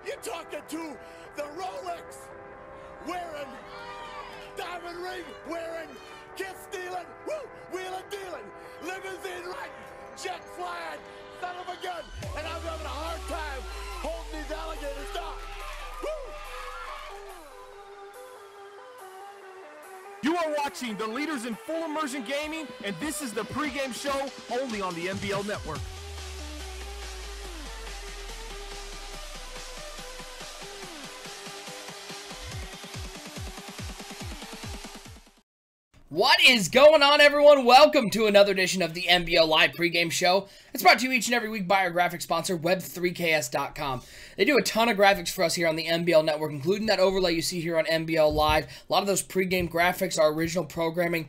You're talking to the Rolex wearing, diamond ring wearing, kiss stealing, woo, wheeling dealing, limousine riding, jet flying, son of a gun, and I'm having a hard time holding these alligators down. Woo! You are watching the leaders in full immersion gaming, and this is the pregame show only on the NBL Network. What is going on, everyone? Welcome to another edition of the NBL Live pregame show. It's brought to you each and every week by our graphics sponsor, Web3ks.com. They do a ton of graphics for us here on the NBL Network, including that overlay you see here on NBL Live. A lot of those pregame graphics are original programming.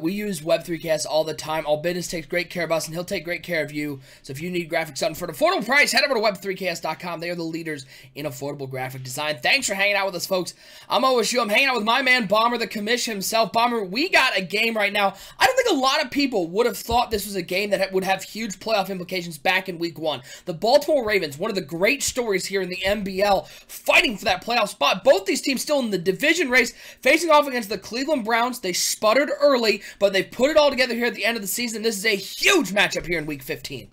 We use Web3ks all the time. All business takes great care of us, and he'll take great care of you. So if you need graphics done for an affordable price, head over to Web3ks.com. They are the leaders in affordable graphic design. Thanks for hanging out with us, folks. I'm OSU. I'm hanging out with my man, Bomber, the commission himself. Bomber, we got a game right now. I don't think a lot of people would have thought this was a game that would have huge playoff implications back in week one. The Baltimore Ravens, one of the great stories here in the NBL, fighting for that playoff spot. Both these teams still in the division race, facing off against the Cleveland Browns. They sputtered early, but they put it all together here at the end of the season. This is a huge matchup here in week 15.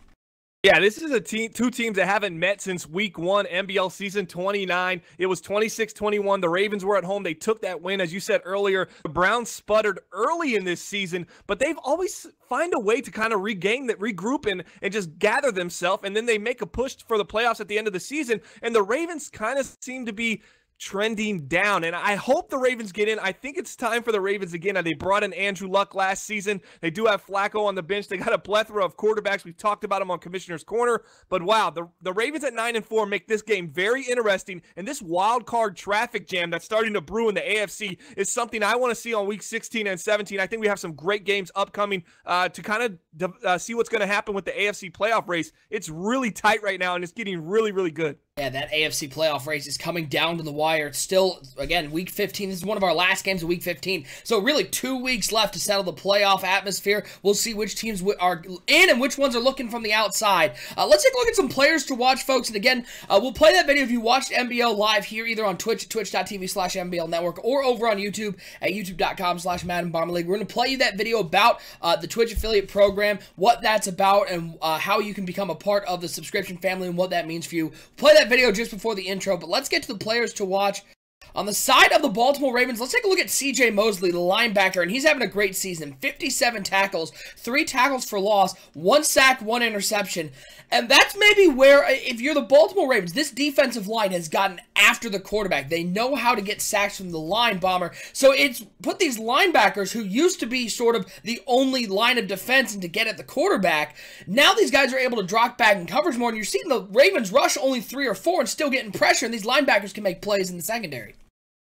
Yeah, this is two teams that haven't met since week one, NBL season 29. It was 26-21. The Ravens were at home. They took that win. As you said earlier, the Browns sputtered early in this season, but they've always find a way to kind of regroup and just gather themselves, and then they make a push for the playoffs at the end of the season, and the Ravens kind of seem to be trending down, and I hope the Ravens get in. I think it's time for the Ravens again. They brought in Andrew Luck last season. They do have Flacco on the bench. They got a plethora of quarterbacks. We've talked about them on Commissioner's Corner, but wow, the Ravens at 9-4 make this game very interesting, and this wild card traffic jam that's starting to brew in the AFC is something I want to see on week 16 and 17. I think we have some great games upcoming to kind of see what's going to happen with the AFC playoff race. It's really tight right now, and it's getting really, really good. Yeah, that AFC playoff race is coming down to the wire. It's still, again, week 15. This is one of our last games of week 15. So really 2 weeks left to settle the playoff atmosphere. We'll see which teams are in and which ones are looking from the outside. Let's take a look at some players to watch, folks. And again, we'll play that video if you watched NBL Live here, either on Twitch, twitch.tv/NBL Network, or over on YouTube at youtube.com/Madden Bomber League. We're going to play you that video about the Twitch affiliate program, what that's about, and how you can become a part of the subscription family and what that means for you. Play that video just before the intro, but let's get to the players to watch. On the side of the Baltimore Ravens, let's take a look at C.J. Mosley, the linebacker, and he's having a great season. 57 tackles, 3 tackles for loss, 1 sack, 1 interception. And that's maybe where, if you're the Baltimore Ravens, this defensive line has gotten after the quarterback. They know how to get sacks from the line, Bomber. So it's put these linebackers, who used to be sort of the only line of defense and to get at the quarterback, now these guys are able to drop back in coverage more, and you're seeing the Ravens rush only 3 or 4 and still getting pressure, and these linebackers can make plays in the secondary.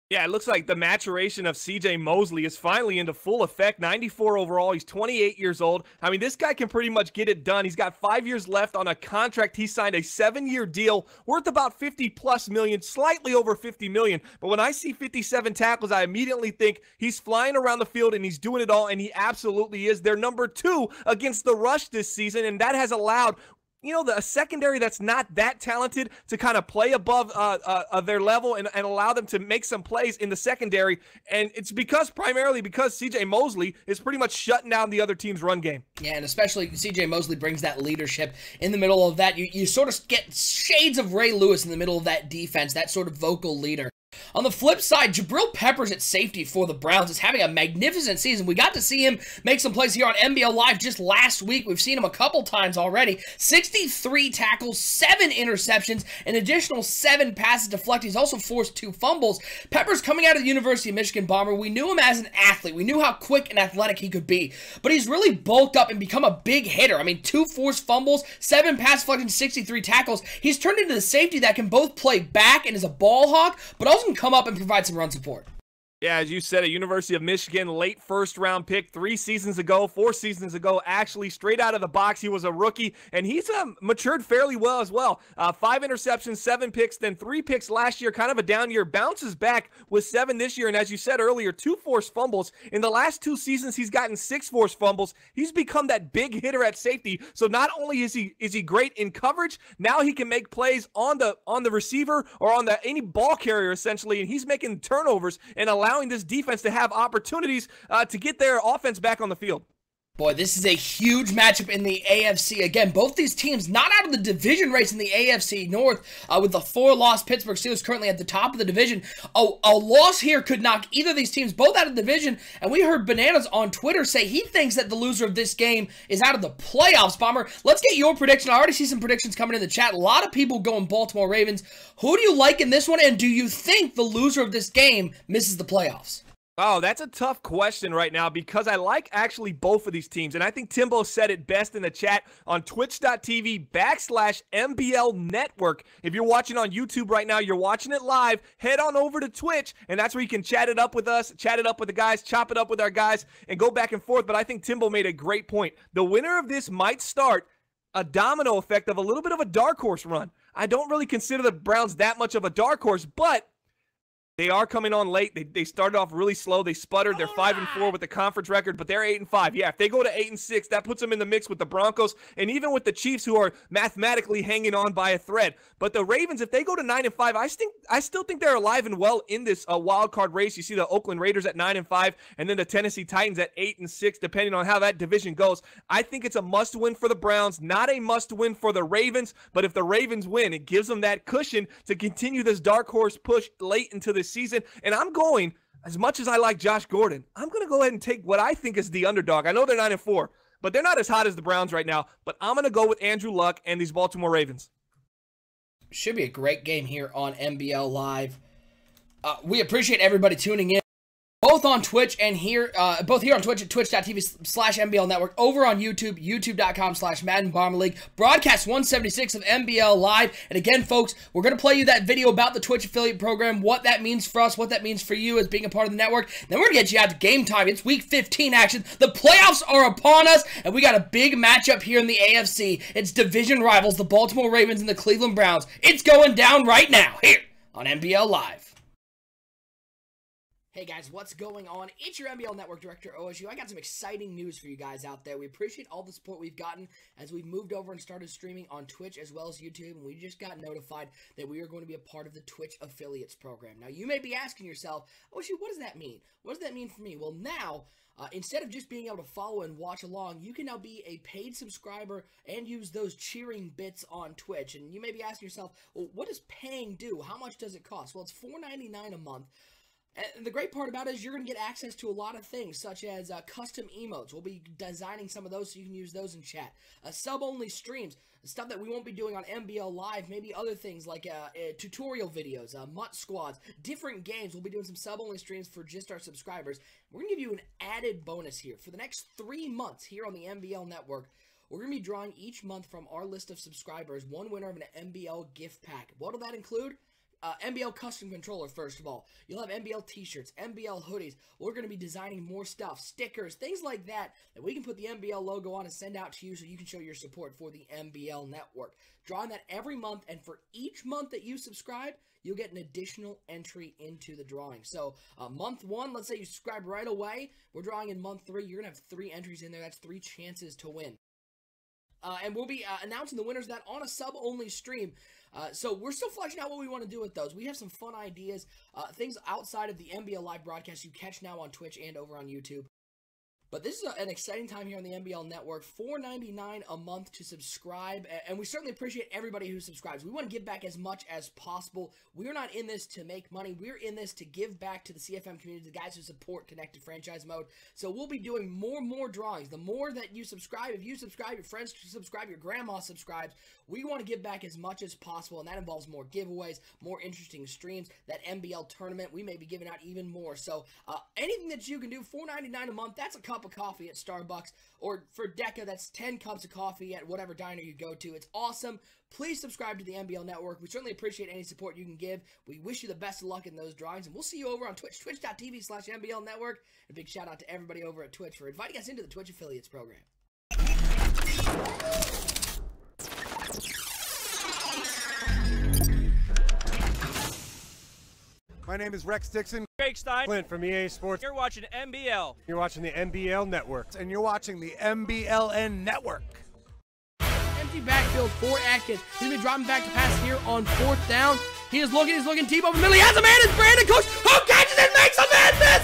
Yeah, it looks like the maturation of C.J. Mosley is finally into full effect. 94 overall. He's 28 years old. I mean, this guy can pretty much get it done. He's got 5 years left on a contract. He signed a 7-year deal worth about 50+ million, slightly over 50 million. But when I see 57 tackles, I immediately think he's flying around the field and he's doing it all, and he absolutely is. They're number 2 against the rush this season, and that has allowed, you know, a secondary that's not that talented to kind of play above their level and allow them to make some plays in the secondary. And it's primarily because C.J. Mosley is pretty much shutting down the other team's run game. Yeah, and especially C.J. Mosley brings that leadership in the middle of that. You sort of get shades of Ray Lewis in the middle of that defense, that sort of vocal leader. On the flip side, Jabril Peppers at safety for the Browns is having a magnificent season. We got to see him make some plays here on NBL Live just last week. We've seen him a couple times already. 63 tackles, 7 interceptions, an additional 7 passes deflected. He's also forced 2 fumbles. Peppers, coming out of the University of Michigan, Bomber, we knew him as an athlete. We knew how quick and athletic he could be. But he's really bulked up and become a big hitter. I mean, 2 forced fumbles, 7 pass deflections, 63 tackles. He's turned into the safety that can both play back and is a ball hawk, but also can come up and provide some run support. Yeah, as you said, a University of Michigan late first-round pick 4 seasons ago, actually straight out of the box. He was a rookie, and he's matured fairly well as well. 5 interceptions, 7 picks, then 3 picks last year, kind of a down year. Bounces back with 7 this year, and as you said earlier, 2 forced fumbles. In the last 2 seasons, he's gotten 6 forced fumbles. He's become that big hitter at safety, so not only is he great in coverage, now he can make plays on the receiver or on any ball carrier, essentially, and he's making turnovers and allowing this defense to have opportunities to get their offense back on the field. Boy, this is a huge matchup in the AFC. Again, both these teams not out of the division race in the AFC North, with the 4-loss Pittsburgh Steelers currently at the top of the division. A loss here could knock either of these teams both out of the division, and we heard Bananas on Twitter say he thinks that the loser of this game is out of the playoffs. Bomber, let's get your prediction. I already see some predictions coming in the chat. A lot of people going Baltimore Ravens. Who do you like in this one, and do you think the loser of this game misses the playoffs? Oh, that's a tough question right now because I like actually both of these teams. And I think Timbo said it best in the chat on twitch.tv/MBL Network. If you're watching on YouTube right now, you're watching it live, head on over to Twitch, and that's where you can chat it up with us, chat it up with the guys, chop it up with our guys, and go back and forth. But I think Timbo made a great point. The winner of this might start a domino effect of a little bit of a dark horse run. I don't really consider the Browns that much of a dark horse, but they are coming on late. They started off really slow. They sputtered. They're 5-4 with the conference record, but they're 8-5. Yeah, if they go to 8-6, that puts them in the mix with the Broncos and even with the Chiefs, who are mathematically hanging on by a thread. But the Ravens, if they go to 9-5, I still think they're alive and well in this wild card race. You see the Oakland Raiders at 9-5, and then the Tennessee Titans at 8-6, depending on how that division goes. I think it's a must-win for the Browns, not a must-win for the Ravens. But if the Ravens win, it gives them that cushion to continue this dark horse push late into the season. And I'm going, as much as I like Josh Gordon, I'm going to go ahead and take what I think is the underdog. I know they're 9-4, but they're not as hot as the Browns right now. But I'm going to go with Andrew Luck and these Baltimore Ravens. Should be a great game here on MBL Live. We appreciate everybody tuning in. Both on Twitch and here, both here on Twitch at twitch.tv/MBL Network, over on YouTube, youtube.com/Madden Bomber League, broadcast 176 of MBL Live. And again, folks, we're going to play you that video about the Twitch affiliate program, what that means for us, what that means for you as being a part of the network. Then we're going to get you out to game time. It's week 15 action. The playoffs are upon us, and we got a big matchup here in the AFC. It's division rivals, the Baltimore Ravens and the Cleveland Browns. It's going down right now here on MBL Live. Hey guys, what's going on? It's your MBL Network Director, OSU. I got some exciting news for you guys out there. We appreciate all the support we've gotten as we've moved over and started streaming on Twitch as well as YouTube, and we just got notified that we are going to be a part of the Twitch Affiliates program. Now, you may be asking yourself, OSU, what does that mean? What does that mean for me? Well, now, instead of just being able to follow and watch along, you can now be a paid subscriber and use those cheering bits on Twitch. And you may be asking yourself, well, what does paying do? How much does it cost? Well, it's $4.99 a month. And the great part about it is you're going to get access to a lot of things, such as custom emotes. We'll be designing some of those so you can use those in chat. Sub-only streams, stuff that we won't be doing on MBL Live, maybe other things like tutorial videos, MUT squads, different games. We'll be doing some sub-only streams for just our subscribers. We're going to give you an added bonus here. For the next 3 months here on the MBL Network, we're going to be drawing each month from our list of subscribers one winner of an MBL gift pack. What will that include? MBL custom controller, first of all. You'll have MBL t-shirts, MBL hoodies. We're going to be designing more stuff, stickers, things like that we can put the MBL logo on and send out to you so you can show your support for the MBL network. Drawing that every month, and for each month that you subscribe, you'll get an additional entry into the drawing. So, month 1, let's say you subscribe right away. We're drawing in month 3. You're going to have 3 entries in there. That's 3 chances to win. And we'll be announcing the winners of that on a sub-only stream. So we're still fleshing out what we want to do with those. We have some fun ideas, things outside of the MBL Live broadcast you catch now on Twitch and over on YouTube. But this is an exciting time here on the MBL Network. $4.99 a month to subscribe, and we certainly appreciate everybody who subscribes. We want to give back as much as possible. We're not in this to make money. We're in this to give back to the CFM community, the guys who support Connected Franchise Mode. So we'll be doing more and more drawings. The more that you subscribe, if you subscribe, your friends subscribe, your grandma subscribes, we want to give back as much as possible, and that involves more giveaways, more interesting streams, that MBL tournament. We may be giving out even more. So anything that you can do, $4.99 a month, that's a couple cup of coffee at Starbucks, or for Deca, that's 10 cups of coffee at whatever diner you go to. It's awesome. Please subscribe to the NBL Network. We certainly appreciate any support you can give. We wish you the best of luck in those drawings, and we'll see you over on Twitch, twitch.tv/NBL Network. A big shout out to everybody over at Twitch for inviting us into the Twitch Affiliates program. My name is Rex Dixon. Craig Stein. Clint from EA Sports. You're watching NBL. You're watching the NBL Network. And you're watching the MBLN Network. Empty backfield for Atkins. He's been dropping back to pass here on 4th down. He's looking deep over the middle. He has a man. It's Brandon Cooks who catches and makes a man miss.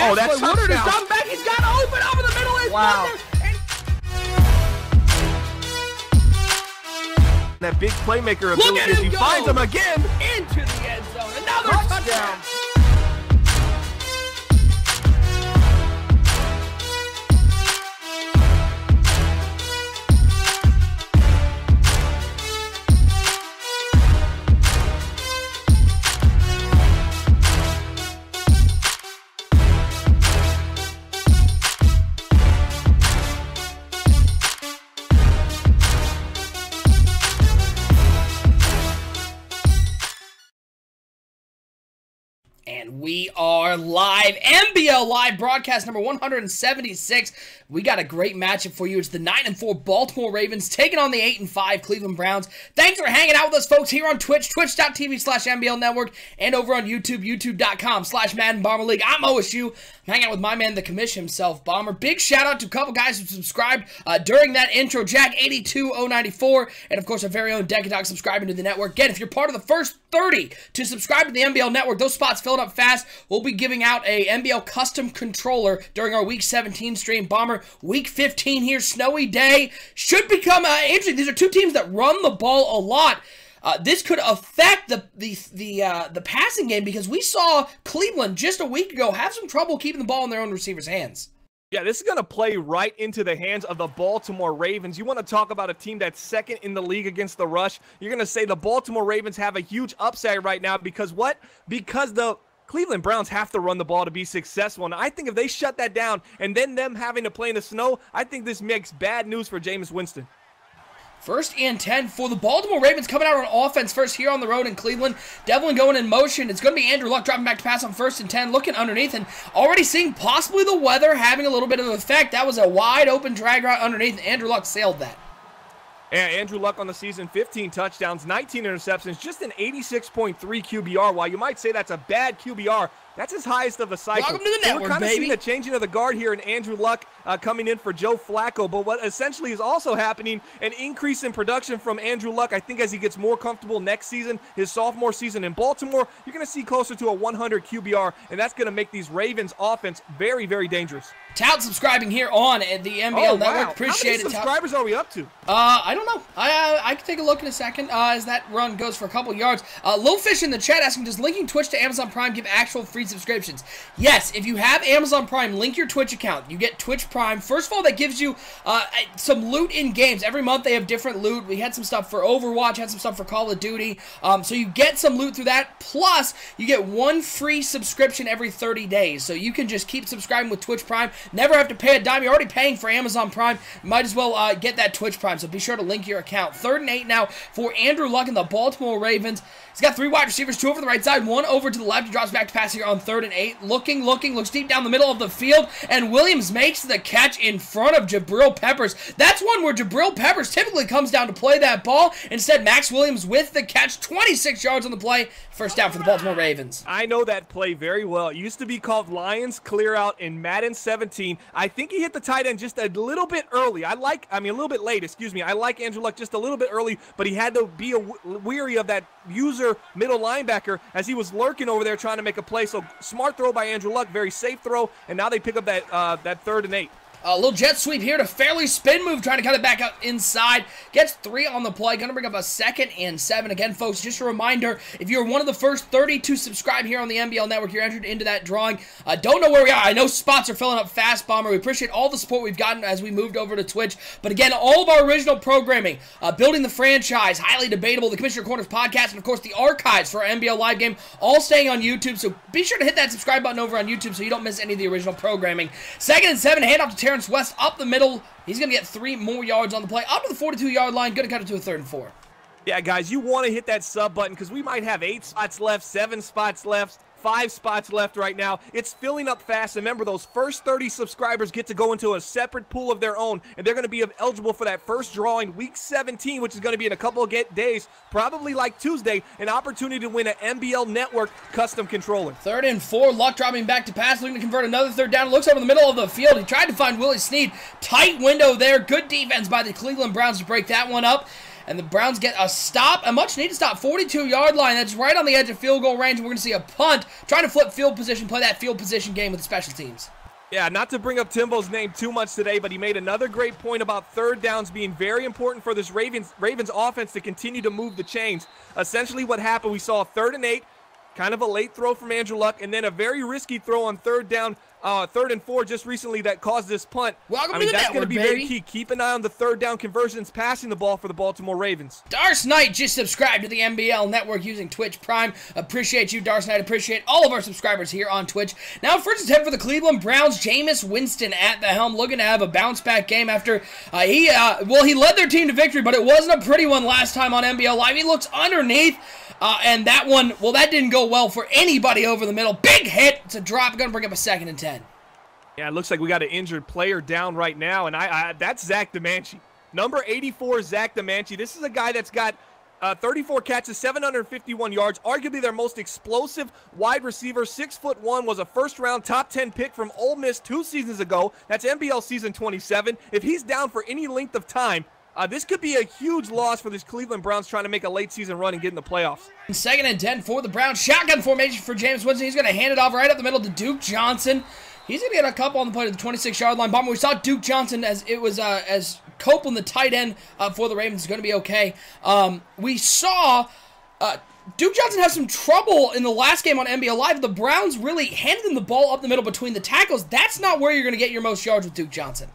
Oh, that's Woodard is dropping back. He's got open over the middle. Wow. That big playmaker ability as he finds him again into the end zone. Another touchdown. And we are live, NBL Live broadcast number 176. We got a great matchup for you. It's the 9-4 Baltimore Ravens taking on the 8-5 Cleveland Browns. Thanks for hanging out with us, folks, here on Twitch, twitch.tv/NBL Network, and over on YouTube, youtube.com/Madden Bomber League. I'm OSU. I'm hanging out with my man, the commish himself, Bomber. Big shout out to a couple guys who subscribed during that intro. Jack82094, and of course, our very own Decadog subscribing to the network. Again, if you're part of the first 30 to subscribe to the NBL Network, those spots filled up fast. We'll be giving out a NBL custom controller during our Week 17 stream. Bomber, Week 15 here, snowy day. Should become interesting. These are two teams that run the ball a lot. This could affect the passing game because we saw Cleveland just a week ago have some trouble keeping the ball in their own receivers' hands. Yeah, this is going to play right into the hands of the Baltimore Ravens. You want to talk about a team that's second in the league against the rush. You're going to say the Baltimore Ravens have a huge upside right now because what? Because the Cleveland Browns have to run the ball to be successful. And I think if they shut that down and then them having to play in the snow, I think this makes bad news for Jameis Winston. 1st and 10 for the Baltimore Ravens coming out on offense first here on the road in Cleveland. Devlin going in motion. It's going to be Andrew Luck dropping back to pass on 1st and 10, looking underneath and already seeing possibly the weather having a little bit of an effect. That was a wide open drag route underneath, and Andrew Luck sailed that. Yeah, Andrew Luck on the season, 15 touchdowns, 19 interceptions, just an 86.3 QBR. While you might say that's a bad QBR, that's his highest of the cycle. Welcome to the network, we're kind of baby. seeing the changing of the guard here in Andrew Luck coming in for Joe Flacco. But what essentially is also happening, an increase in production from Andrew Luck. I think as he gets more comfortable next season, his sophomore season in Baltimore, you're going to see closer to a 100 QBR, and that's going to make these Ravens offense very, very dangerous. Tout subscriing here on the NBL Network. Appreciate it. How many subscribers are we up to? I don't know. I can take a look in a second as that run goes for a couple yards. Little Fish in the chat asking, does linking Twitch to Amazon Prime give actual free subscriptions? Yes, if you have Amazon Prime, link your Twitch account. You get Twitch Prime. First of all, that gives you some loot in games. Every month they have different loot. We had some stuff for Overwatch, had some stuff for Call of Duty. So you get some loot through that. Plus, you get one free subscription every 30 days. So you can just keep subscribing with Twitch Prime. Never have to pay a dime. You're already paying for Amazon Prime. Might as well get that Twitch Prime. So be sure to link your account. 3rd and 8 now for Andrew Luck and the Baltimore Ravens. He's got 3 wide receivers, 2 over the right side, 1 over to the left. He drops back to pass here on 3rd and 8. Looking, looks deep down the middle of the field, and Williams makes the catch in front of Jabril Peppers. That's one where Jabril Peppers typically comes down to play that ball. Instead, Max Williams with the catch, 26 yards on the play. First down for the Baltimore Ravens. I know that play very well. It used to be called Lions Clear Out in Madden 17. I think he hit the tight end just a little bit early. A little bit late, excuse me. I like Andrew Luck just a little bit early, but he had to be weary of that user middle linebacker as he was lurking over there trying to make a play. So smart throw by Andrew Luck, very safe throw, and now they pick up that 3rd and 8. A little jet sweep here to fairly spin move, trying to cut it back out inside. Gets 3 on the play. Going to bring up a 2nd and 7. Again, folks, just a reminder, if you're one of the first 30 to subscribe here on the NBL Network, you're entered into that drawing. Don't know where we are. I know spots are filling up fast, Bomber. We appreciate all the support we've gotten as we moved over to Twitch. But again, all of our original programming, Building the Franchise, Highly Debatable, the Commissioner Corners podcast, and of course the archives for our NBL live game, all staying on YouTube. So be sure to hit that subscribe button over on YouTube so you don't miss any of the original programming. 2nd and 7, handoff to Terrence West up the middle. He's going to get 3 more yards on the play, up to the 42-yard line. Going to cut it to a 3rd and 4. Yeah, guys, you want to hit that sub button because we might have 8 spots left, 7 spots left, 5 spots left right now. It's filling up fast. Remember, those first 30 subscribers get to go into a separate pool of their own, and they're going to be eligible for that first drawing week 17, which is going to be in a couple of days, probably like Tuesday, an opportunity to win an NBL Network custom controller. 3rd and 4, Luck dropping back to pass, looking to convert another 3rd down. Looks over the middle of the field. He tried to find Willie Snead. Tight window there. Good defense by the Cleveland Browns to break that one up. And the Browns get a stop, a much-needed stop, 42-yard line. That's right on the edge of field goal range. We're going to see a punt, trying to flip field position, play that field position game with the special teams. Yeah, not to bring up Timbo's name too much today, but he made another great point about 3rd downs being very important for this Ravens offense to continue to move the chains. Essentially what happened, we saw a 3rd and 8, kind of a late throw from Andrew Luck, and then a very risky throw on 3rd down, 3rd and 4 just recently that caused this punt. Welcome to the that's network, going to be very key. Keep an eye on the 3rd down conversions, passing the ball for the Baltimore Ravens. Darce Knight just subscribed to the NBL Network using Twitch Prime. Appreciate you, Darce Knight. Appreciate all of our subscribers here on Twitch. Now, 1st and 10 for the Cleveland Browns. Jameis Winston at the helm, looking to have a bounce-back game after he led their team to victory, but it wasn't a pretty one last time on NBL Live. He looks underneath. And that one, well, that didn't go well for anybody over the middle. Big hit. It's a drop. Going to bring up a 2nd and 10. Yeah, it looks like we got an injured player down right now, and that's Zach DeManchi. Number 84, Zach DeManchi. This is a guy that's got 34 catches, 751 yards, arguably their most explosive wide receiver. 6'1", was a first-round top 10 pick from Ole Miss 2 seasons ago. That's NBL season 27. If he's down for any length of time, this could be a huge loss for this Cleveland Browns trying to make a late-season run and get in the playoffs. 2nd and 10 for the Browns. Shotgun formation for James Winston. He's going to hand it off right up the middle to Duke Johnson. He's going to get a couple on the play to the 26-yard line. Bomber, we saw Duke Johnson as Copeland, the tight end for the Ravens, is going to be okay. We saw Duke Johnson have some trouble in the last game on NBL Live. The Browns really handed him the ball up the middle between the tackles. That's not where you're going to get your most yards with Duke Johnson.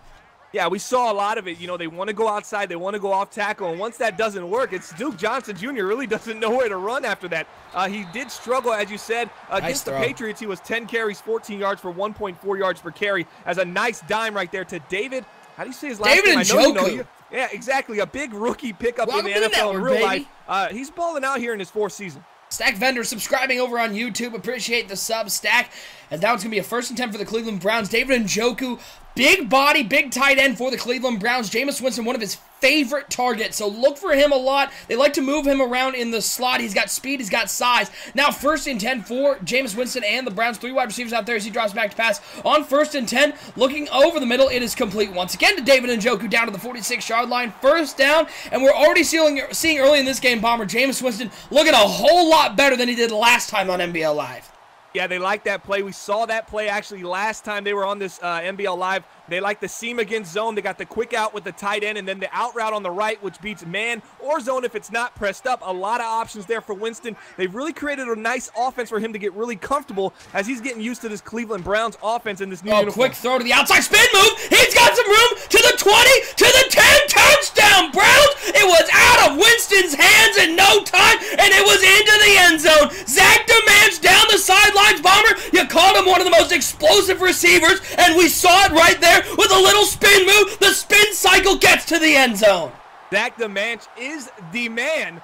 Yeah, we saw a lot of it. You know, they want to go outside, they want to go off tackle, and once that doesn't work, it's Duke Johnson Jr. really doesn't know where to run after that. He did struggle, as you said, against the Patriots. He was 10 carries, 14 yards for 1.4 yards per carry as a nice dime right there to David. How do you say his last name? David Njoku. Yeah, exactly. A big rookie pickup in the NFL in real life. He's balling out here in his 4th season. Stack Vendor subscribing over on YouTube. Appreciate the sub, Stack. And now it's going to be a 1st and 10 for the Cleveland Browns. David Njoku, big body, big tight end for the Cleveland Browns. Jameis Winston, one of his favorite targets, so look for him a lot. They like to move him around in the slot. He's got speed, he's got size. Now 1st and 10 for Jameis Winston and the Browns. 3 wide receivers out there as he drops back to pass. On 1st and 10, looking over the middle, it is complete once again to David Njoku down to the 46-yard line. 1st down, and we're already seeing early in this game, Bomber, Jameis Winston looking a whole lot better than he did last time on NBL Live. Yeah, they like that play. We saw that play actually last time they were on this NBL Live. They like the seam against zone. They got the quick out with the tight end and then the out route on the right, which beats man or zone if it's not pressed up. A lot of options there for Winston. They've really created a nice offense for him to get really comfortable as he's getting used to this Cleveland Browns offense in this new uniform. Quick throw to the outside, spin move. He's got some room to the 20, to the 10, touchdown Browns. It was out of Winston's hands in no time, and it was into the end zone. Zach DeManch down the sidelines, Bomber. You called him one of the most explosive receivers, and we saw it right there with a little spin move. The spin cycle gets to the end zone. Zach DeManch is the man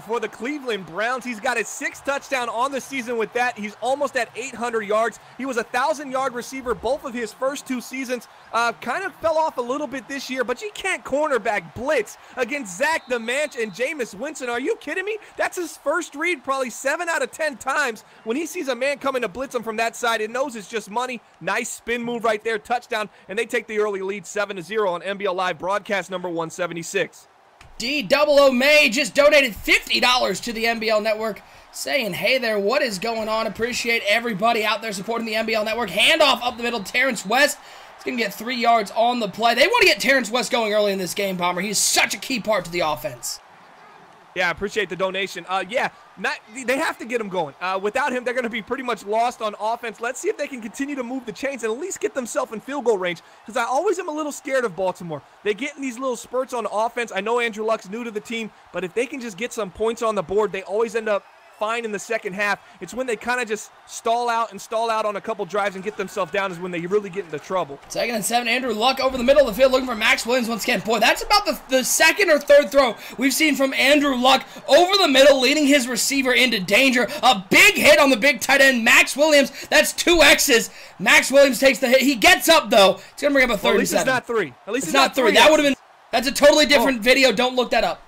for the Cleveland Browns. He's got his 6th touchdown on the season with that. He's almost at 800 yards. He was a 1,000-yard receiver both of his first 2 seasons. Kind of fell off a little bit this year, but you can't cornerback blitz against Zach DeManch and Jameis Winston. Are you kidding me? That's his first read probably 7 out of 10 times. When he sees a man coming to blitz him from that side, it knows it's just money. Nice spin move right there, touchdown, and they take the early lead 7-0 on NBL Live broadcast number 176. D00 May just donated $50 to the NBL Network, saying, hey there, what is going on? Appreciate everybody out there supporting the NBL Network. Handoff up the middle, Terrence West. He's going to get 3 yards on the play. They want to get Terrence West going early in this game, Bomber. He's such a key part to the offense. Yeah, I appreciate the donation. They have to get him going. Without him, they're going to be pretty much lost on offense. Let's see if they can continue to move the chains and at least get themselves in field goal range, because I always am a little scared of Baltimore. They get in these little spurts on offense. I know Andrew Luck's new to the team, but if they can just get some points on the board, they always end up fine in the second half. It's when they kind of just stall out on a couple drives and get themselves down is when they really get into trouble. 2nd and 7, Andrew Luck over the middle of the field looking for Max Williams once again. Boy, that's about the second or third throw we've seen from Andrew Luck over the middle, leading his receiver into danger. A big hit on the big tight end, Max Williams. That's 2 X's. Max Williams takes the hit. He gets up, though. It's going to bring up a 3rd and 7. At least it's not 3. At least it's not 3. That would have been... That's a totally different video. Don't look that up.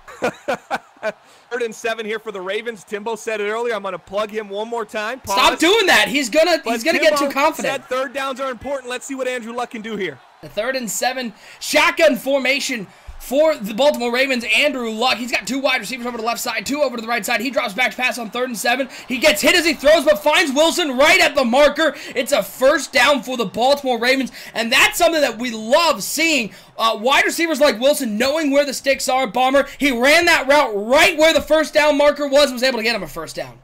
3rd and 7 here for the Ravens. Timbo said it earlier. I'm going to plug him one more time. Pause. Stop doing that. He's gonna get too confident. Said 3rd downs are important. Let's see what Andrew Luck can do here. The 3rd and 7 shotgun formation for the Baltimore Ravens. Andrew Luck. He's got 2 wide receivers over to the left side, 2 over to the right side. He drops back to pass on 3rd and 7. He gets hit as he throws, but finds Wilson right at the marker. It's a 1st down for the Baltimore Ravens, and that's something that we love seeing. Wide receivers like Wilson knowing where the sticks are. Bomber, he ran that route right where the 1st down marker was able to get him a 1st down.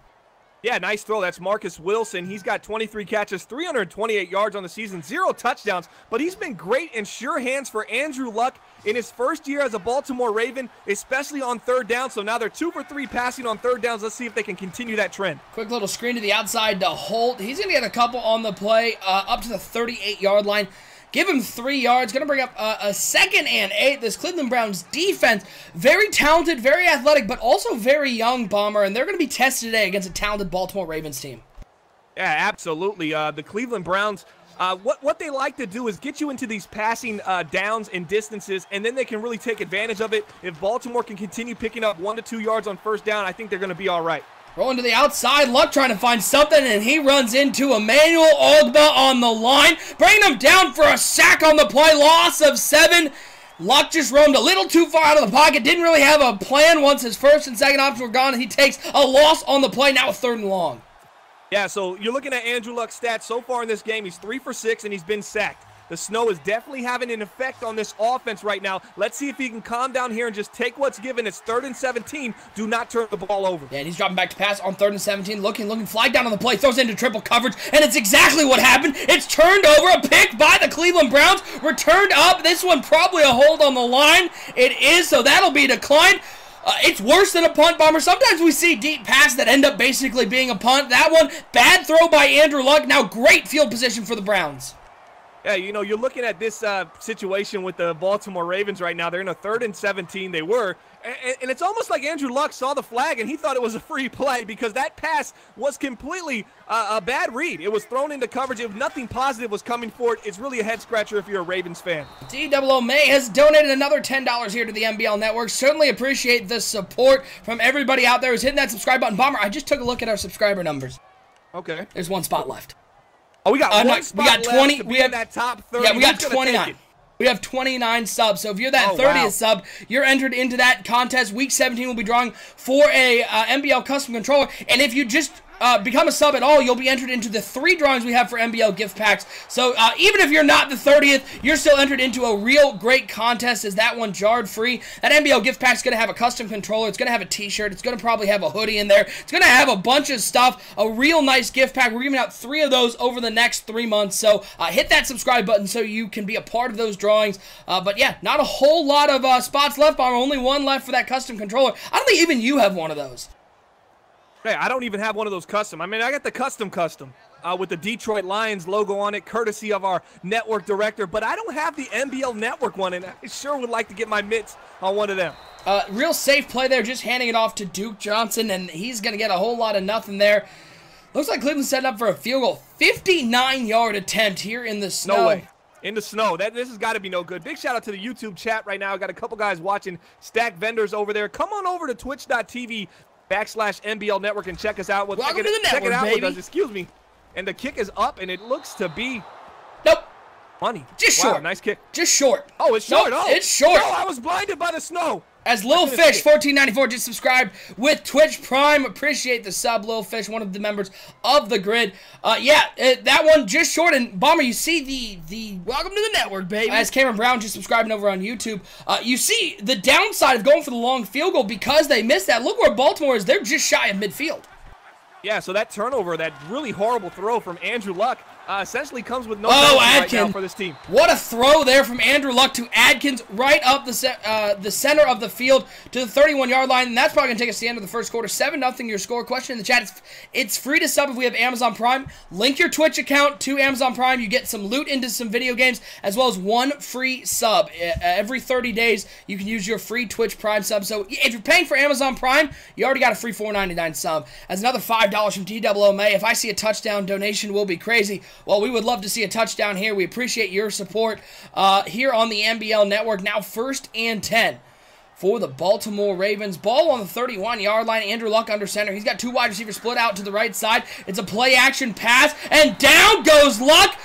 Yeah, nice throw. That's Marcus Wilson. He's got 23 catches, 328 yards on the season, 0 touchdowns, but he's been great in sure hands for Andrew Luck in his first year as a Baltimore Raven, especially on 3rd down. So now they're 2 for 3 passing on 3rd downs. Let's see if they can continue that trend. Quick little screen to the outside to Holt. He's going to get a couple on the play up to the 38-yard line. Give him 3 yards. Going to bring up a 2nd and 8. This Cleveland Browns defense, very talented, very athletic, but also very young, Bomber, and they're going to be tested today against a talented Baltimore Ravens team. Yeah, absolutely. The Cleveland Browns, what they like to do is get you into these passing downs and distances, and then they can really take advantage of it. If Baltimore can continue picking up 1 to 2 yards on 1st down, I think they're going to be all right. Rolling to the outside, Luck trying to find something, and he runs into Emmanuel Ogbah on the line, bringing him down for a sack on the play, loss of 7. Luck just roamed a little too far out of the pocket, didn't really have a plan once his 1st and 2nd options were gone, and he takes a loss on the play, now a 3rd and long. Yeah, so you're looking at Andrew Luck's stats so far in this game. He's 3 for 6, and he's been sacked. The snow is definitely having an effect on this offense right now. Let's see if he can calm down here and just take what's given. It's 3rd and 17. Do not turn the ball over. Yeah, and he's dropping back to pass on 3rd and 17. Looking, flag down on the play, throws into triple coverage, and it's exactly what happened. It's turned over, a pick by the Cleveland Browns, returned up. This one probably a hold on the line. It is, so that'll be declined. It's worse than a punt, Bomber. Sometimes we see deep passes that end up basically being a punt. That one, bad throw by Andrew Luck. Now great field position for the Browns. Yeah, you know, you're looking at this situation with the Baltimore Ravens right now. They're in a 3rd and 17. They were. And it's almost like Andrew Luck saw the flag and he thought it was a free play because that pass was completely a bad read. It was thrown into coverage. If nothing positive was coming for it, it's really a head-scratcher if you're a Ravens fan. DOO May has donated another $10 here to the NBL Network. Certainly appreciate the support from everybody out there who's hitting that subscribe button. Bomber, I just took a look at our subscriber numbers. Okay. There's 1 spot left. Oh, we got one spot we got 20. Left to we have that top 30. Yeah, we got 29. We have 29 subs. So if you're that 30th sub, you're entered into that contest. Week 17 will be drawing for a NBL custom controller. And if you just become a sub at all, you'll be entered into the 3 drawings we have for NBL gift packs. So even if you're not the 30th, you're still entered into a real great contest. Is that one jarred free? That NBL gift pack is going to have a custom controller. It's going to have a t-shirt. It's going to probably have a hoodie in there. It's going to have a bunch of stuff. A real nice gift pack. We're giving out 3 of those over the next 3 months. So hit that subscribe button so you can be a part of those drawings. But yeah, not a whole lot of spots left, Bomber. Only 1 left for that custom controller. I don't think even you have one of those. Hey, I don't even have one of those custom. I mean, I got the custom with the Detroit Lions logo on it, courtesy of our network director, but I don't have the NBL Network one, and I sure would like to get my mitts on one of them. Real safe play there, just handing it off to Duke Johnson, and he's going to get a whole lot of nothing there. Looks like Cleveland's setting up for a field goal. 59-yard attempt here in the snow. No way. In the snow. This has got to be no good. Big shout out to the YouTube chat right now. I got a couple guys watching, Stack Vendors over there. Come on over to twitch.tv/NBL Network and check us out. Welcome to the network, baby. With us. Excuse me. And the kick is up, and it looks to be... Nope. Money. Just short. Nice kick. Just short. Oh, it's short. Nope, it's short. No, I was blinded by the snow. As Lil Fish 1494 just subscribed with Twitch Prime. Appreciate the sub, Lil Fish, one of the members of the grid. That one just short. And Bomber, you see the welcome to the network, baby. As Cameron Brown just subscribing over on YouTube, you see the downside of going for the long field goal because they missed that. Look where Baltimore is. They're just shy of midfield. Yeah, so that turnover, that really horrible throw from Andrew Luck, essentially comes with no penalty right now for this team. What a throw there from Andrew Luck to Adkins right up the center of the field to the 31-yard line, and that's probably going to take us to the end of the first quarter. 7-0 your score. Question in the chat. It's free to sub if we have Amazon Prime. Link your Twitch account to Amazon Prime. You get some loot into some video games, as well as one free sub. Every 30 days, you can use your free Twitch Prime sub. So if you're paying for Amazon Prime, you already got a free $4.99 sub. As another $5 from TWMA. If I see a touchdown, donation will be crazy. Well, we would love to see a touchdown here. We appreciate your support here on the NBL Network. Now 1st and 10 for the Baltimore Ravens. Ball on the 31-yard line. Andrew Luck under center. He's got two wide receivers split out to the right side. It's a play-action pass, and down goes Luck.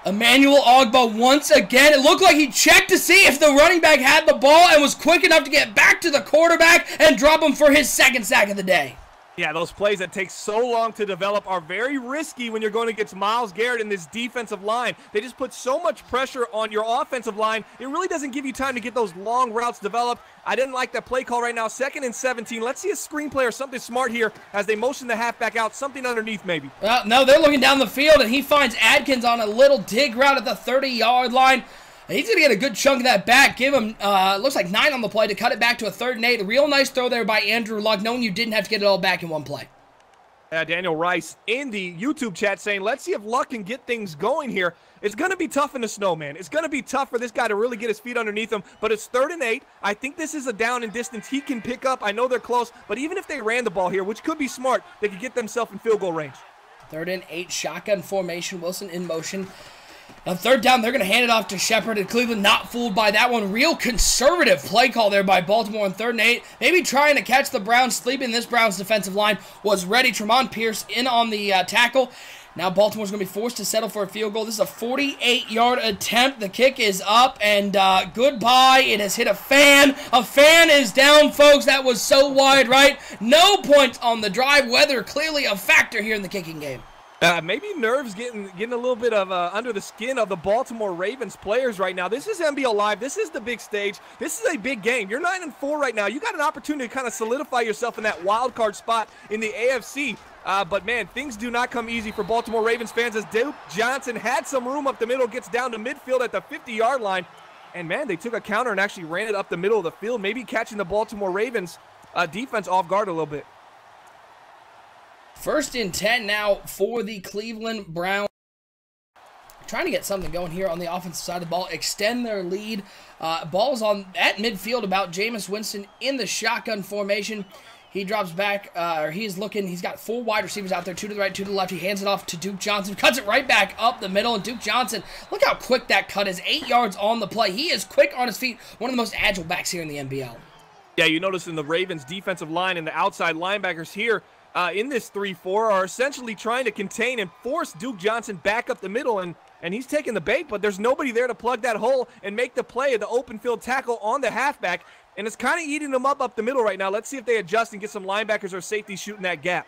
Emmanuel Ogbah once again. It looked like he checked to see if the running back had the ball and was quick enough to get back to the quarterback and drop him for his second sack of the day. Yeah, those plays that take so long to develop are very risky when you're going against Myles Garrett in this defensive line. They just put so much pressure on your offensive line, it really doesn't give you time to get those long routes developed. I didn't like that play call right now. 2nd and 17. Let's see a screenplay or something smart here as they motion the halfback out. Something underneath maybe. No, they're looking down the field, and he finds Adkins on a little dig route at the 30-yard line. He's going to get a good chunk of that back. Give him, looks like 9 on the play to cut it back to a 3rd and 8. A real nice throw there by Andrew Luck, knowing you didn't have to get it all back in one play. Daniel Rice in the YouTube chat saying, let's see if Luck can get things going here. It's going to be tough in the snow, man. It's going to be tough for this guy to really get his feet underneath him, but it's 3rd and 8. I think this is a down and distance he can pick up. I know they're close, but even if they ran the ball here, which could be smart, they could get themselves in field goal range. 3rd and 8, shotgun formation. Wilson in motion. On 3rd down, they're going to hand it off to Shepard, and Cleveland not fooled by that one. Real conservative play call there by Baltimore on 3rd and 8. Maybe trying to catch the Browns sleeping. This Browns defensive line was ready. Tremont Pierce in on the tackle. Now Baltimore's going to be forced to settle for a field goal. This is a 48-yard attempt. The kick is up, and goodbye. It has hit a fan. A fan is down, folks. That was so wide right. No points on the drive. Weather clearly a factor here in the kicking game. Maybe nerves getting a little bit of under the skin of the Baltimore Ravens players right now. This is NBL Live. This is the big stage. This is a big game. You're 9-4 right now. You got an opportunity to kind of solidify yourself in that wild card spot in the AFC. But, man, things do not come easy for Baltimore Ravens fans as Duke Johnson had some room up the middle, gets down to midfield at the 50-yard line. And, man, they took a counter and actually ran it up the middle of the field, maybe catching the Baltimore Ravens defense off guard a little bit. 1st and 10 now for the Cleveland Browns. Trying to get something going here on the offensive side of the ball. Extend their lead. Ball's on at midfield about Jameis Winston in the shotgun formation. He drops back, he's looking. He's got 4 wide receivers out there, 2 to the right, 2 to the left. He hands it off to Duke Johnson. Cuts it right back up the middle. And Duke Johnson, look how quick that cut is. 8 yards on the play. He is quick on his feet. One of the most agile backs here in the NBL. Yeah, you notice in the Ravens defensive line and the outside linebackers here, in this 3-4 are essentially trying to contain and force Duke Johnson back up the middle, and he's taking the bait, but there's nobody there to plug that hole and make the play of the open field tackle on the halfback, and it's kind of eating them up the middle right now. Let's see if they adjust and get some linebackers or safeties shooting that gap.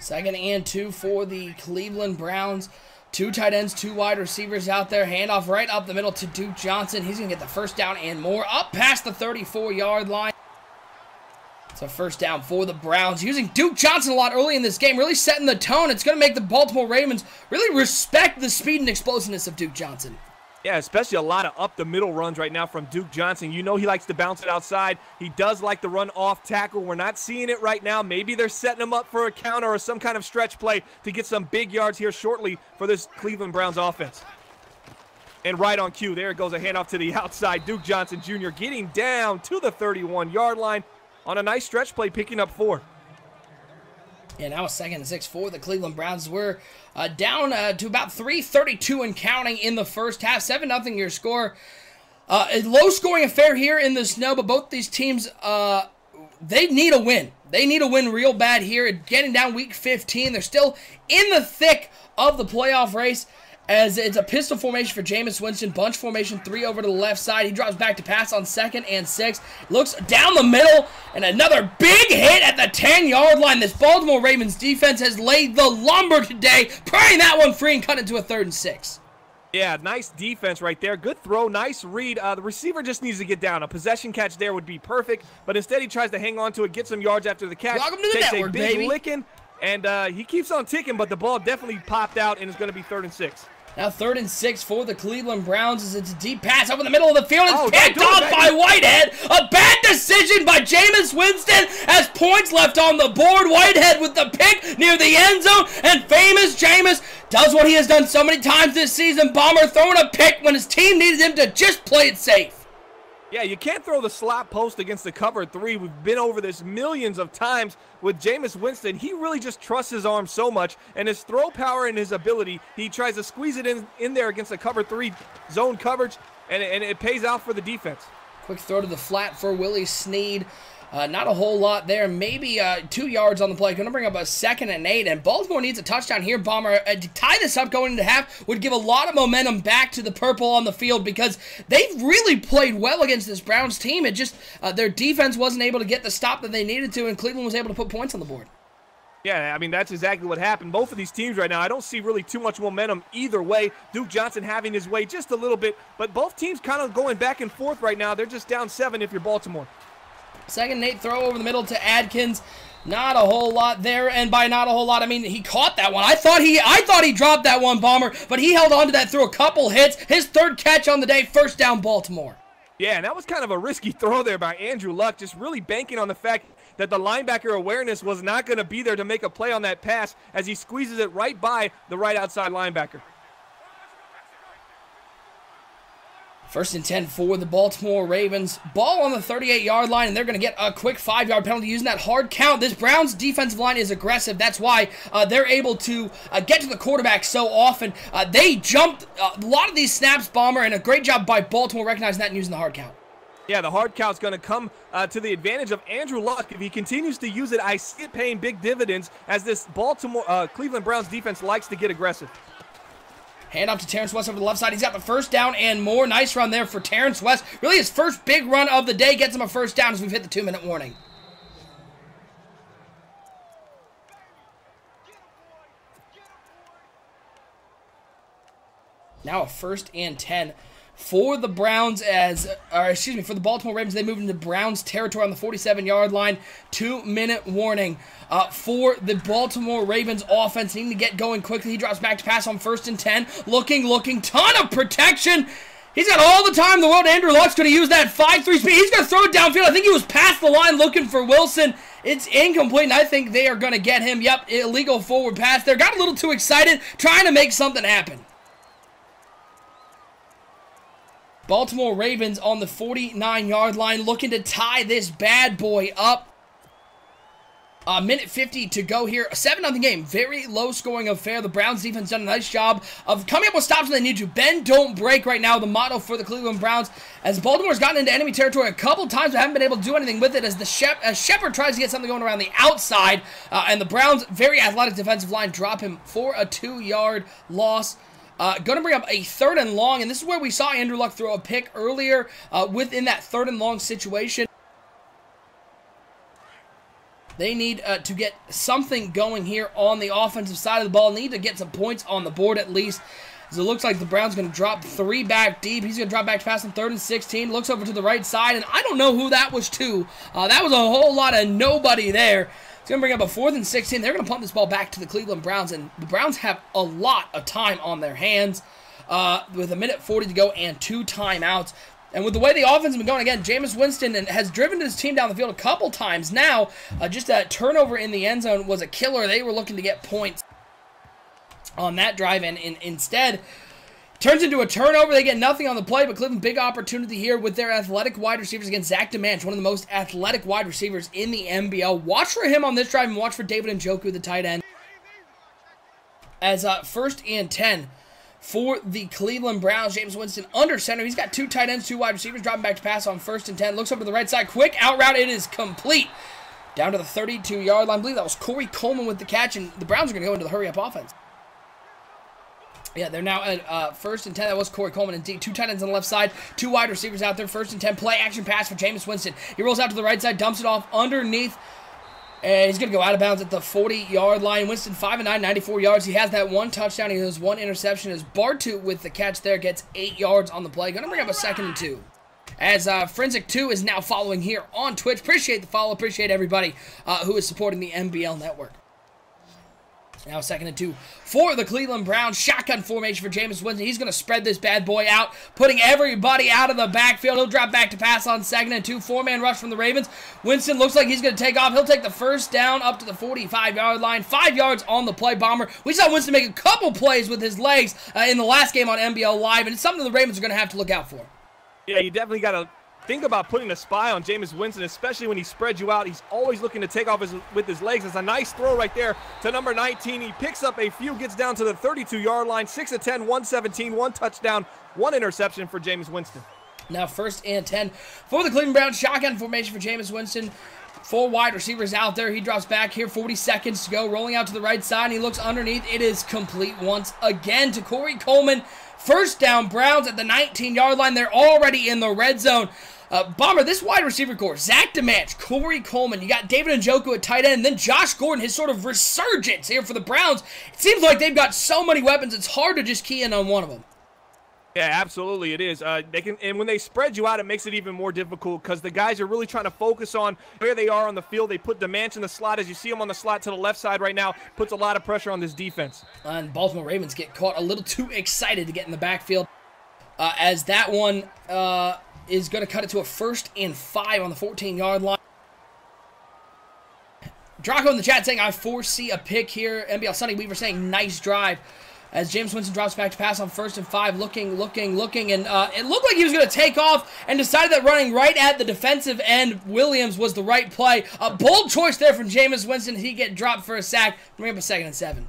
2nd and 2 for the Cleveland Browns. 2 tight ends, 2 wide receivers out there. Handoff right up the middle to Duke Johnson. He's going to get the 1st down and more. Up past the 34-yard line. It's a 1st down for the Browns. Using Duke Johnson a lot early in this game, really setting the tone. It's going to make the Baltimore Ravens really respect the speed and explosiveness of Duke Johnson. Yeah, especially a lot of up-the-middle runs right now from Duke Johnson. You know he likes to bounce it outside. He does like to run off tackle. We're not seeing it right now. Maybe they're setting him up for a counter or some kind of stretch play to get some big yards here shortly for this Cleveland Browns offense. And right on cue, there goes a handoff to the outside. Duke Johnson Jr. getting down to the 31-yard line on a nice stretch play, picking up 4. Yeah, now a 2nd and 6 for the Cleveland Browns. We're down to about 3:32 and counting in the first half. 7-0 your score. A low-scoring affair here in the snow, but both these teams, they need a win. They need a win real bad here. Getting down week 15. They're still in the thick of the playoff race. as it's a pistol formation for Jameis Winston, bunch formation, 3 over to the left side. He drops back to pass on 2nd and 6. Looks down the middle, and another big hit at the 10-yard line. This Baltimore Ravens defense has laid the lumber today, prying that one free and cut into a 3rd and 6. Yeah, nice defense right there. Good throw, nice read. The receiver just needs to get down. A possession catch there would be perfect, but instead he tries to hang on to it, get some yards after the catch. Welcome to the takes network, a big baby. licking, and he keeps on ticking, but the ball definitely popped out, and it's going to be 3rd and 6. Now 3rd and 6 for the Cleveland Browns as it's a deep pass over the middle of the field. It's Oh, picked don't do off it, by Whitehead. A bad decision by Jameis Winston as points left on the board. Whitehead with the pick near the end zone, and famous Jameis does what he has done so many times this season. Bomber throwing a pick when his team needed him to just play it safe. Yeah, you can't throw the slot post against the cover 3. We've been over this millions of times with Jameis Winston. He really just trusts his arm so much, and his throw power and his ability, he tries to squeeze it in there against the cover 3 zone coverage, and it pays out for the defense. Quick throw to the flat for Willie Snead. Not a whole lot there. Maybe 2 yards on the play. Going to bring up a 2nd and 8. And Baltimore needs a touchdown here. Bomber to tie this up going into half would give a lot of momentum back to the purple on the field because they've really played well against this Browns team. It just their defense wasn't able to get the stop that they needed to, and Cleveland was able to put points on the board. Yeah, I mean, that's exactly what happened. Both of these teams right now, I don't see really too much momentum either way. Duke Johnson having his way just a little bit, but both teams kind of going back and forth right now. They're just down 7 if you're Baltimore. 2nd and 8 throw over the middle to Adkins. Not a whole lot there, and by not a whole lot, I mean he caught that one. I thought he dropped that one, Bomber, but he held on to that through a couple hits. His 3rd catch on the day, 1st down Baltimore. Yeah, and that was kind of a risky throw there by Andrew Luck, just really banking on the fact that the linebacker awareness was not going to be there to make a play on that pass as he squeezes it right by the right outside linebacker. 1st and 10 for the Baltimore Ravens. Ball on the 38-yard line, and they're going to get a quick 5-yard penalty using that hard count. This Browns defensive line is aggressive. That's why they're able to get to the quarterback so often. They jumped a lot of these snaps, Bomber, and a great job by Baltimore recognizing that and using the hard count. Yeah, the hard count's going to come to the advantage of Andrew Luck. If he continues to use it, I see it paying big dividends as this Cleveland Browns defense likes to get aggressive. Hand off to Terrence West over the left side. He's got the 1st down and more. Nice run there for Terrence West. Really his first big run of the day. Gets him a 1st down as we've hit the 2-minute warning. Now a 1st and 10 for the Browns for the Baltimore Ravens. They move into Browns territory on the 47-yard line. 2-minute warning for the Baltimore Ravens offense. Needing to get going quickly. He drops back to pass on 1st and 10. Looking, ton of protection. He's got all the time in the world. Andrew Luck's going to use that 5.3 speed. He's going to throw it downfield. I think he was past the line looking for Wilson. It's incomplete, and I think they are going to get him. Yep, illegal forward pass there. Got a little too excited, trying to make something happen. Baltimore Ravens on the 49-yard line looking to tie this bad boy up. Minute 50 to go here. A 7-0 game. Very low scoring affair. The Browns defense done a nice job of coming up with stops when they need to. Bend, don't break right now. The motto for the Cleveland Browns. As Baltimore's gotten into enemy territory a couple times, but haven't been able to do anything with it as Shepard tries to get something going around the outside. And the Browns, very athletic defensive line, drop him for a 2-yard loss. Going to bring up a 3rd and long, and this is where we saw Andrew Luck throw a pick earlier within that 3rd and long situation. They need to get something going here on the offensive side of the ball. Need to get some points on the board at least. As it looks like the Browns going to drop 3 back deep. He's going to drop back to pass on 3rd and 16. Looks over to the right side, and I don't know who that was to. That was a whole lot of nobody there. It's going to bring up a 4th and 16. They're going to punt this ball back to the Cleveland Browns, and the Browns have a lot of time on their hands with a minute 40 to go and 2 timeouts. And with the way the offense has been going, again, Jameis Winston has driven his team down the field a couple times now. Just that turnover in the end zone was a killer. They were looking to get points on that drive, and instead turns into a turnover. They get nothing on the play, but Cleveland, big opportunity here with their athletic wide receivers against Zach DeManch, one of the most athletic wide receivers in the NBL. Watch for him on this drive and watch for David Njoku, the tight end. As 1st and 10 for the Cleveland Browns. Jameis Winston under center. He's got 2 tight ends, 2 wide receivers, dropping back to pass on 1st and 10. Looks over to the right side. Quick out route. It is complete. Down to the 32-yard line. I believe that was Coleman with the catch, and the Browns are going to go into the hurry-up offense. Yeah, they're now at first and 10. That was Corey Coleman and 2 tight ends on the left side, 2 wide receivers out there. First and 10, play action pass for Jameis Winston. He rolls out to the right side, dumps it off underneath, and he's going to go out of bounds at the 40-yard line. Winston 5-9, 94 yards. He has that 1 touchdown. He has 1 interception. As Bartu with the catch there gets 8 yards on the play. Going to bring up a 2nd and 2. As Forensic 2 is now following here on Twitch. Appreciate the follow. Appreciate everybody who is supporting the NBL network. Now 2nd and 2 for the Cleveland Browns. Shotgun formation for Jameis Winston. He's going to spread this bad boy out, putting everybody out of the backfield. He'll drop back to pass on 2nd and 2. 4-man rush from the Ravens. Winston looks like he's going to take off. He'll take the first down up to the 45-yard line. 5 yards on the play, Bomber. We saw Winston make a couple plays with his legs in the last game on NBL Live, and it's something the Ravens are going to have to look out for. Yeah, you definitely got to think about putting a spy on Jameis Winston, especially when he spreads you out. He's always looking to take off with his legs. It's a nice throw right there to number 19. He picks up a few, gets down to the 32-yard line. 6 of 10, 117, 1 touchdown, 1 interception for Jameis Winston. Now 1st and 10 for the Cleveland Browns. Shotgun formation for Jameis Winston. 4 wide receivers out there. He drops back here. 40 seconds to go. Rolling out to the right side. And he looks underneath. It is complete once again to Corey Coleman. First down, Browns at the 19-yard line. They're already in the red zone. Bomber, this wide receiver core, Zach DeManch, Corey Coleman, you got David Njoku at tight end, and then Josh Gordon, his sort of resurgence here for the Browns. It seems like they've got so many weapons, it's hard to just key in on one of them. Yeah, absolutely it is. And when they spread you out, it makes it even more difficult because the guys are really trying to focus on where they are on the field. They put DeManch in the slot. As you see him on the slot to the left side right now, puts a lot of pressure on this defense. And Baltimore Ravens get caught a little too excited to get in the backfield as that one is going to cut it to a 1st and 5 on the 14-yard line. Draco in the chat saying, I foresee a pick here. NBL Sonny Weaver saying, nice drive. As Jameis Winston drops back to pass on 1st and 5, looking, and it looked like he was going to take off and decided that running right at the defensive end, Williams, was the right play. A bold choice there from Jameis Winston. He get dropped for a sack. Bring up a 2nd and 7.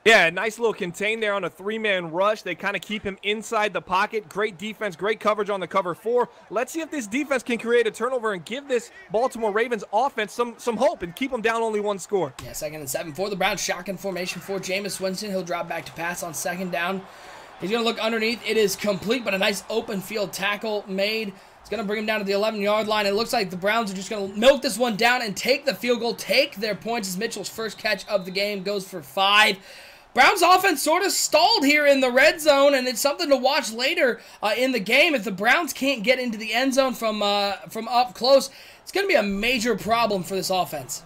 Yeah, nice little contain there on a 3-man rush. They kind of keep him inside the pocket. Great defense, great coverage on the cover 4. Let's see if this defense can create a turnover and give this Baltimore Ravens offense some hope and keep them down only 1 score. Yeah, 2nd and 7 for the Browns. Shotgun formation for Jameis Winston. He'll drop back to pass on 2nd down. He's going to look underneath. It is complete, but a nice open field tackle made. It's going to bring him down to the 11-yard line. It looks like the Browns are just going to milk this one down and take the field goal, take their points as Mitchell's first catch of the game goes for 5. Browns offense sort of stalled here in the red zone, and it's something to watch later in the game. If the Browns can't get into the end zone from up close, it's going to be a major problem for this offense.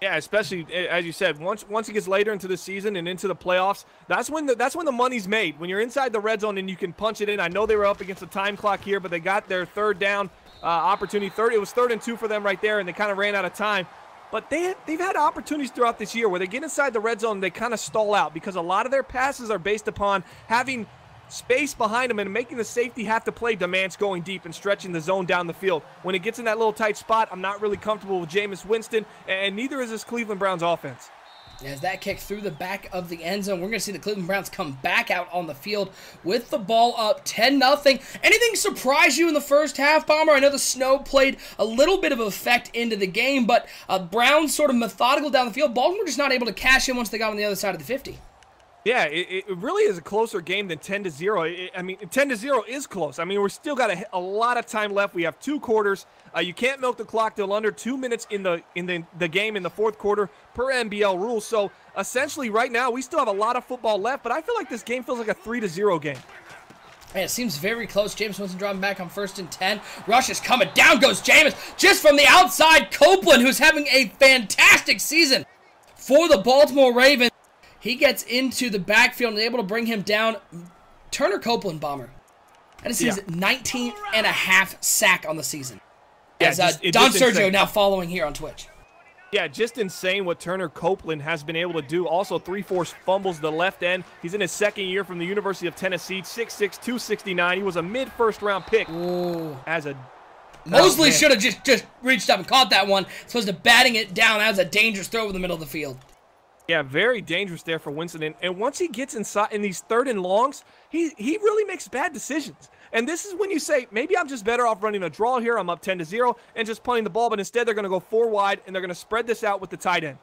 Yeah, especially as you said, once it gets later into the season and into the playoffs, that's when the money's made. When you're inside the red zone and you can punch it in. I know they were up against the time clock here, but they got their 3rd down opportunity. It was 3rd and 2 for them right there, and they kind of ran out of time. But they've had opportunities throughout this year where they get inside the red zone and they kind of stall out because a lot of their passes are based upon having space behind them and making the safety have to play DeManch going deep and stretching the zone down the field. When it gets in that little tight spot, I'm not really comfortable with Jameis Winston, and neither is this Cleveland Browns offense. As that kick through the back of the end zone, we're going to see the Cleveland Browns come back out on the field with the ball up 10-0. Anything surprise you in the first half, Bomber? I know the snow played a little bit of effect into the game, but Browns sort of methodical down the field. Baltimore just not able to cash in once they got on the other side of the 50. Yeah, it really is a closer game than 10-0. I mean, 10-0 is close. I mean, we're still got a lot of time left. We have 2 quarters. You can't milk the clock till under 2 minutes in the game in the 4th quarter per NBL rules. So essentially, right now we still have a lot of football left. But I feel like this game feels like a 3-0 game. Man, it seems very close. Jameis Winston dropping back on 1st and 10. Rush is coming. Down goes Jameis just from the outside. Copeland, who's having a fantastic season for the Baltimore Ravens. He gets into the backfield and is able to bring him down. Turner Copeland, Bomber. That is his 19.5 sack on the season. Yeah, Don Sergio insane. Now following here on Twitch. Yeah, just insane what Turner Copeland has been able to do. Also, 3 forced fumbles to the left end. He's in his 2nd year from the University of Tennessee. 6'6", 269. He was a mid-first-round pick. Ooh. As a Mosley should have just reached up and caught that one. Supposed to batting it down. That was a dangerous throw over the middle of the field. Yeah, very dangerous there for Winston. And once he gets inside in these 3rd and longs, he really makes bad decisions. And this is when you say, maybe I'm just better off running a draw here. I'm up 10-0 and just punting the ball. But instead, they're going to go 4 wide, and they're going to spread this out with the tight end.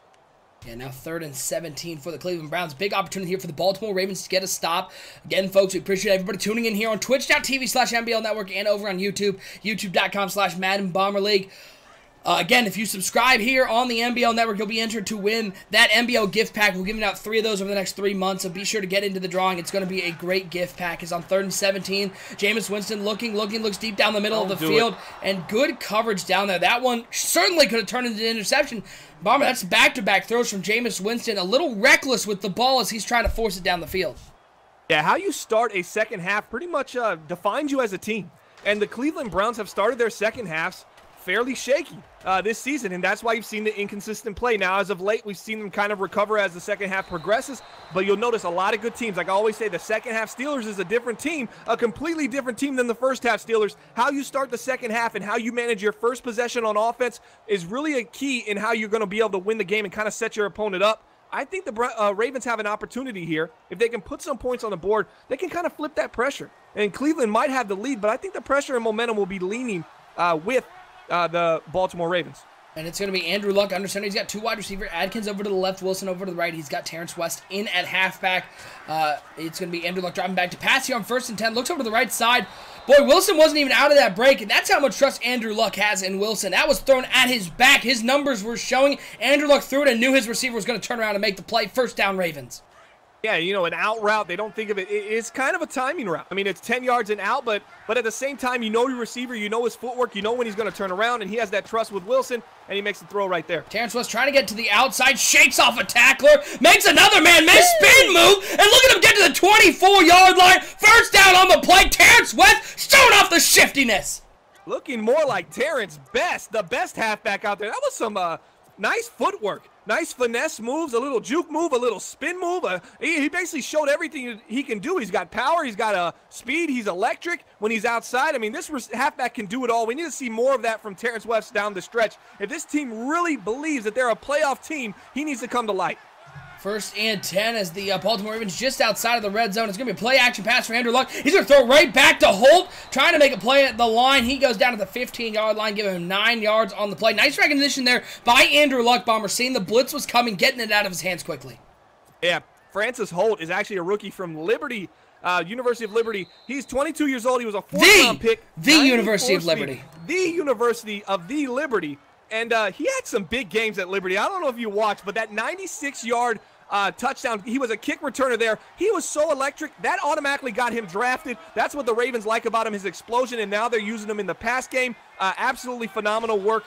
Yeah, now 3rd and 17 for the Cleveland Browns. Big opportunity here for the Baltimore Ravens to get a stop. Again, folks, we appreciate everybody tuning in here on twitch.tv/NBL Network and over on YouTube, youtube.com/Madden Bomber League. Again, if you subscribe here on the NBL Network, you'll be entered to win that NBL gift pack. We're giving out 3 of those over the next 3 months, so be sure to get into the drawing. It's going to be a great gift pack. It's on 3rd and 17. Jameis Winston looks deep down the middle of the field, and good coverage down there. That one certainly could have turned into an interception. Bomber, that's back-to-back throws from Jameis Winston. A little reckless with the ball as he's trying to force it down the field. Yeah, how you start a second half pretty much defines you as a team. And the Cleveland Browns have started their second halves fairly shaky this season, and that's why you've seen the inconsistent play. Now, as of late, we've seen them kind of recover as the second half progresses, but you'll notice a lot of good teams. Like I always say, the second half Steelers is a different team, a completely different team than the first half Steelers. How you start the second half and how you manage your first possession on offense is really a key in how you're going to be able to win the game and kind of set your opponent up. I think the Ravens have an opportunity here. If they can put some points on the board, they can kind of flip that pressure. And Cleveland might have the lead, but I think the pressure and momentum will be leaning with the Baltimore Ravens. And it's going to be Andrew Luck under center. He's got 2 wide receiver. Adkins over to the left, Wilson over to the right. He's got Terrence West in at halfback. It's going to be Andrew Luck driving back to pass here on 1st and 10. Looks over to the right side. Boy, Wilson wasn't even out of that break, and that's how much trust Andrew Luck has in Wilson. That was thrown at his back. His numbers were showing. Andrew Luck threw it and knew his receiver was going to turn around and make the play. 1st down, Ravens. Yeah, you know, an out route, they don't think of it. It's kind of a timing route. I mean, it's 10 yards and out, but at the same time, you know your receiver, you know his footwork, you know when he's going to turn around, and he has that trust with Wilson, and he makes the throw right there. Terrence West trying to get to the outside, shakes off a tackler, makes another man miss, spin move, and look at him get to the 24-yard line. 1st down on the play. Terrence West showing off the shiftiness. Looking more like Terrence Best, the best halfback out there. That was some nice footwork. Nice finesse moves, a little juke move, a little spin move. He basically showed everything he can do. He's got power, he's got speed, he's electric when he's outside. I mean, this halfback can do it all. We need to see more of that from Terrence West down the stretch. If this team really believes that they're a playoff team, he needs to come to light. 1st and 10 as the Baltimore Ravens just outside of the red zone. It's going to be a play-action pass for Andrew Luck. He's going to throw it right back to Holt, trying to make a play at the line. He goes down to the 15-yard line, giving him 9 yards on the play. Nice recognition there by Andrew Luck, Bomber, seeing the blitz was coming, getting it out of his hands quickly. Yeah, Francis Holt is actually a rookie from Liberty, University of Liberty. He's 22 years old. He was a 4th-round pick. The University of Liberty. The University of the Liberty. And he had some big games at Liberty. I don't know if you watched, but that 96-yard touchdown, he was a kick returner there. He was so electric. That automatically got him drafted. That's what the Ravens like about him, his explosion, and now they're using him in the pass game. Absolutely phenomenal work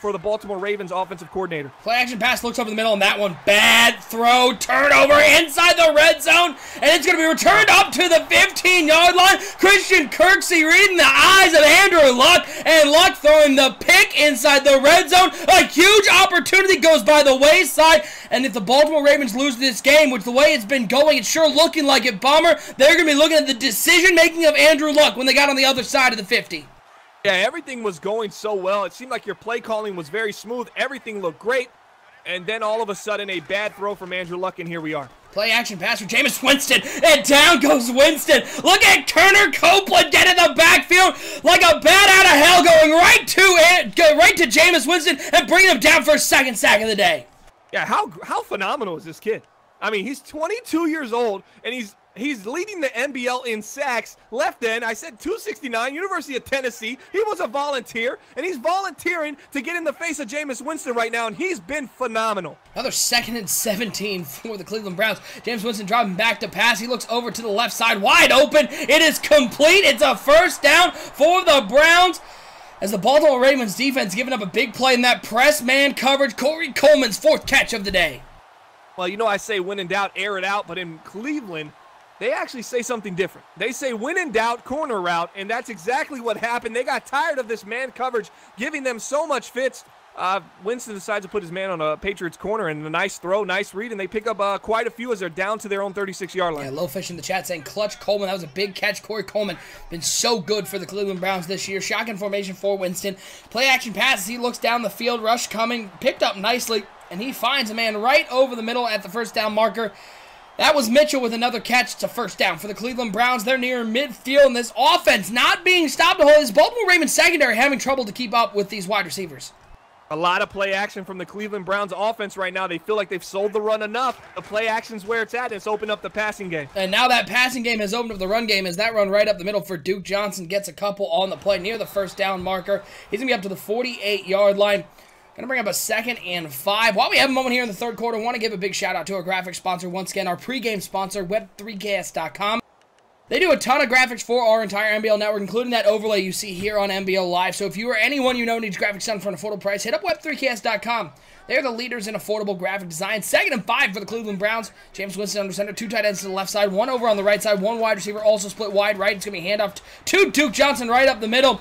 for the Baltimore Ravens offensive coordinator. Play action pass, looks over the middle, and that one bad throw, turnover inside the red zone, and it's going to be returned up to the 15-yard line. Christian Kirksey reading the eyes of Andrew Luck, and Luck throwing the pick inside the red zone. A huge opportunity goes by the wayside, and if the Baltimore Ravens lose this game, which the way it's been going, it's sure looking like it, Bomber, they're going to be looking at the decision-making of Andrew Luck when they got on the other side of the 50. Yeah, everything was going so well. It seemed like your play calling was very smooth. Everything looked great. And then all of a sudden, a bad throw from Andrew Luck, and here we are. Play action pass for Jameis Winston, and down goes Winston. Look at Kerner Copeland dead in the backfield like a bat out of hell, going right to Jameis Winston and bringing him down for a 2nd sack of the day. Yeah, how phenomenal is this kid? I mean, he's 22 years old, and he's leading the NBL in sacks. Left end, I said 269, University of Tennessee. He was a volunteer, and he's volunteering to get in the face of Jameis Winston right now, and he's been phenomenal. Another 2nd and 17 for the Cleveland Browns. Jameis Winston driving back to pass. He looks over to the left side, wide open. It is complete. It's a 1st down for the Browns, as the Baltimore Ravens defense giving up a big play in that press man coverage. Corey Coleman's 4th catch of the day. Well, you know I say when in doubt, air it out, but in Cleveland, they actually say something different. They say when in doubt, corner route, and that's exactly what happened. They got tired of this man coverage giving them so much fits. Winston decides to put his man on a Patriots corner, and a nice throw, nice read, and they pick up quite a few as they're down to their own 36-yard line. Yeah, Low Fish in the chat saying clutch Coleman. That was a big catch. Corey Coleman been so good for the Cleveland Browns this year. Shotgun formation for Winston. Play action passes. He looks down the field. Rush coming. Picked up nicely, and he finds a man right over the middle at the 1st down marker. That was Mitchell with another catch. It's a 1st down for the Cleveland Browns. They're near midfield, and this offense not being stopped to hold. This Baltimore Ravens secondary having trouble to keep up with these wide receivers. A lot of play action from the Cleveland Browns offense right now. They feel like they've sold the run enough. The play action's where it's at, and it's opened up the passing game. And now that passing game has opened up the run game as that run right up the middle for Duke Johnson gets a couple on the play near the first down marker. He's going to be up to the 48-yard line. Going to bring up a 2nd and 5. While we have a moment here in the third quarter, I want to give a big shout out to our graphics sponsor, once again, our pregame sponsor, web3ks.com. They do a ton of graphics for our entire NBL network, including that overlay you see here on NBL Live. So if you or anyone you know needs graphics done for an affordable price, hit up web3ks.com. They're the leaders in affordable graphic design. 2nd and 5 for the Cleveland Browns. James Winston under center, 2 tight ends to the left side, 1 over on the right side, 1 wide receiver, also split wide right. It's going to be handoff to Duke Johnson right up the middle.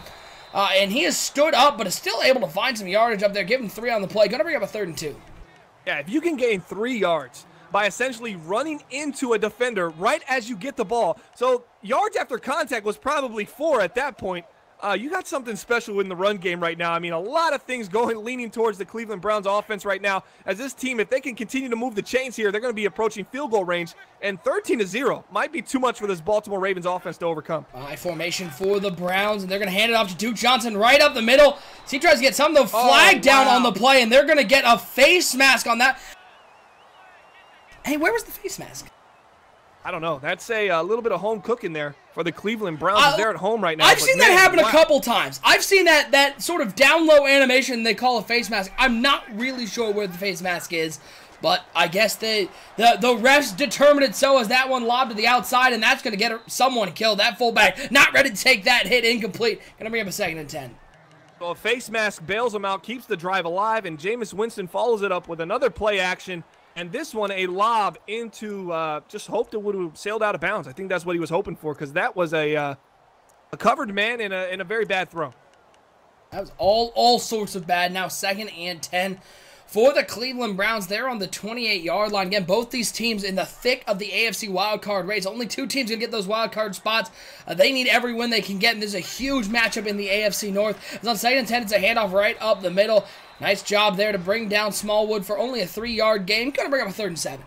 And he has stood up, but is still able to find some yardage up there. Give him 3 on the play. Going to bring up a 3rd and 2. Yeah, if you can gain 3 yards by essentially running into a defender right as you get the ball. So yards after contact was probably 4 at that point. You got something special in the run game right now. I mean, a lot of things leaning towards the Cleveland Browns offense right now. As this team, if they can continue to move the chains here, they're going to be approaching field goal range. And 13-0 might be too much for this Baltimore Ravens offense to overcome. High formation for the Browns, and they're going to hand it off to Duke Johnson right up the middle. So he tries to get some of the flag down on the play, and they're going to get a face mask on that. Hey, where was the face mask? I don't know. That's a little bit of home cooking there for the Cleveland Browns. They're at home right now. I've seen that happen a couple times. I've seen that sort of down low animation they call a face mask. I'm not really sure where the face mask is, but I guess the refs determined it so as that one lobbed to the outside, and that's going to get someone killed. That fullback not ready to take that hit, incomplete. Going to bring up a 2nd and 10. Well, a face mask bails him out, keeps the drive alive, and Jameis Winston follows it up with another play action. And this one, a lob into, just hoped it would have sailed out of bounds. I think that's what he was hoping for, because that was a covered man in a very bad throw. That was all sorts of bad. Now 2nd and 10 for the Cleveland Browns. They're on the 28-yard line. Again, both these teams in the thick of the AFC wildcard race. Only 2 teams can get those wildcard spots. They need every win they can get, and there's a huge matchup in the AFC North. It's on 2nd and 10. It's a handoff right up the middle. Nice job there to bring down Smallwood for only a 3-yard gain. Going to bring up a 3rd and 7.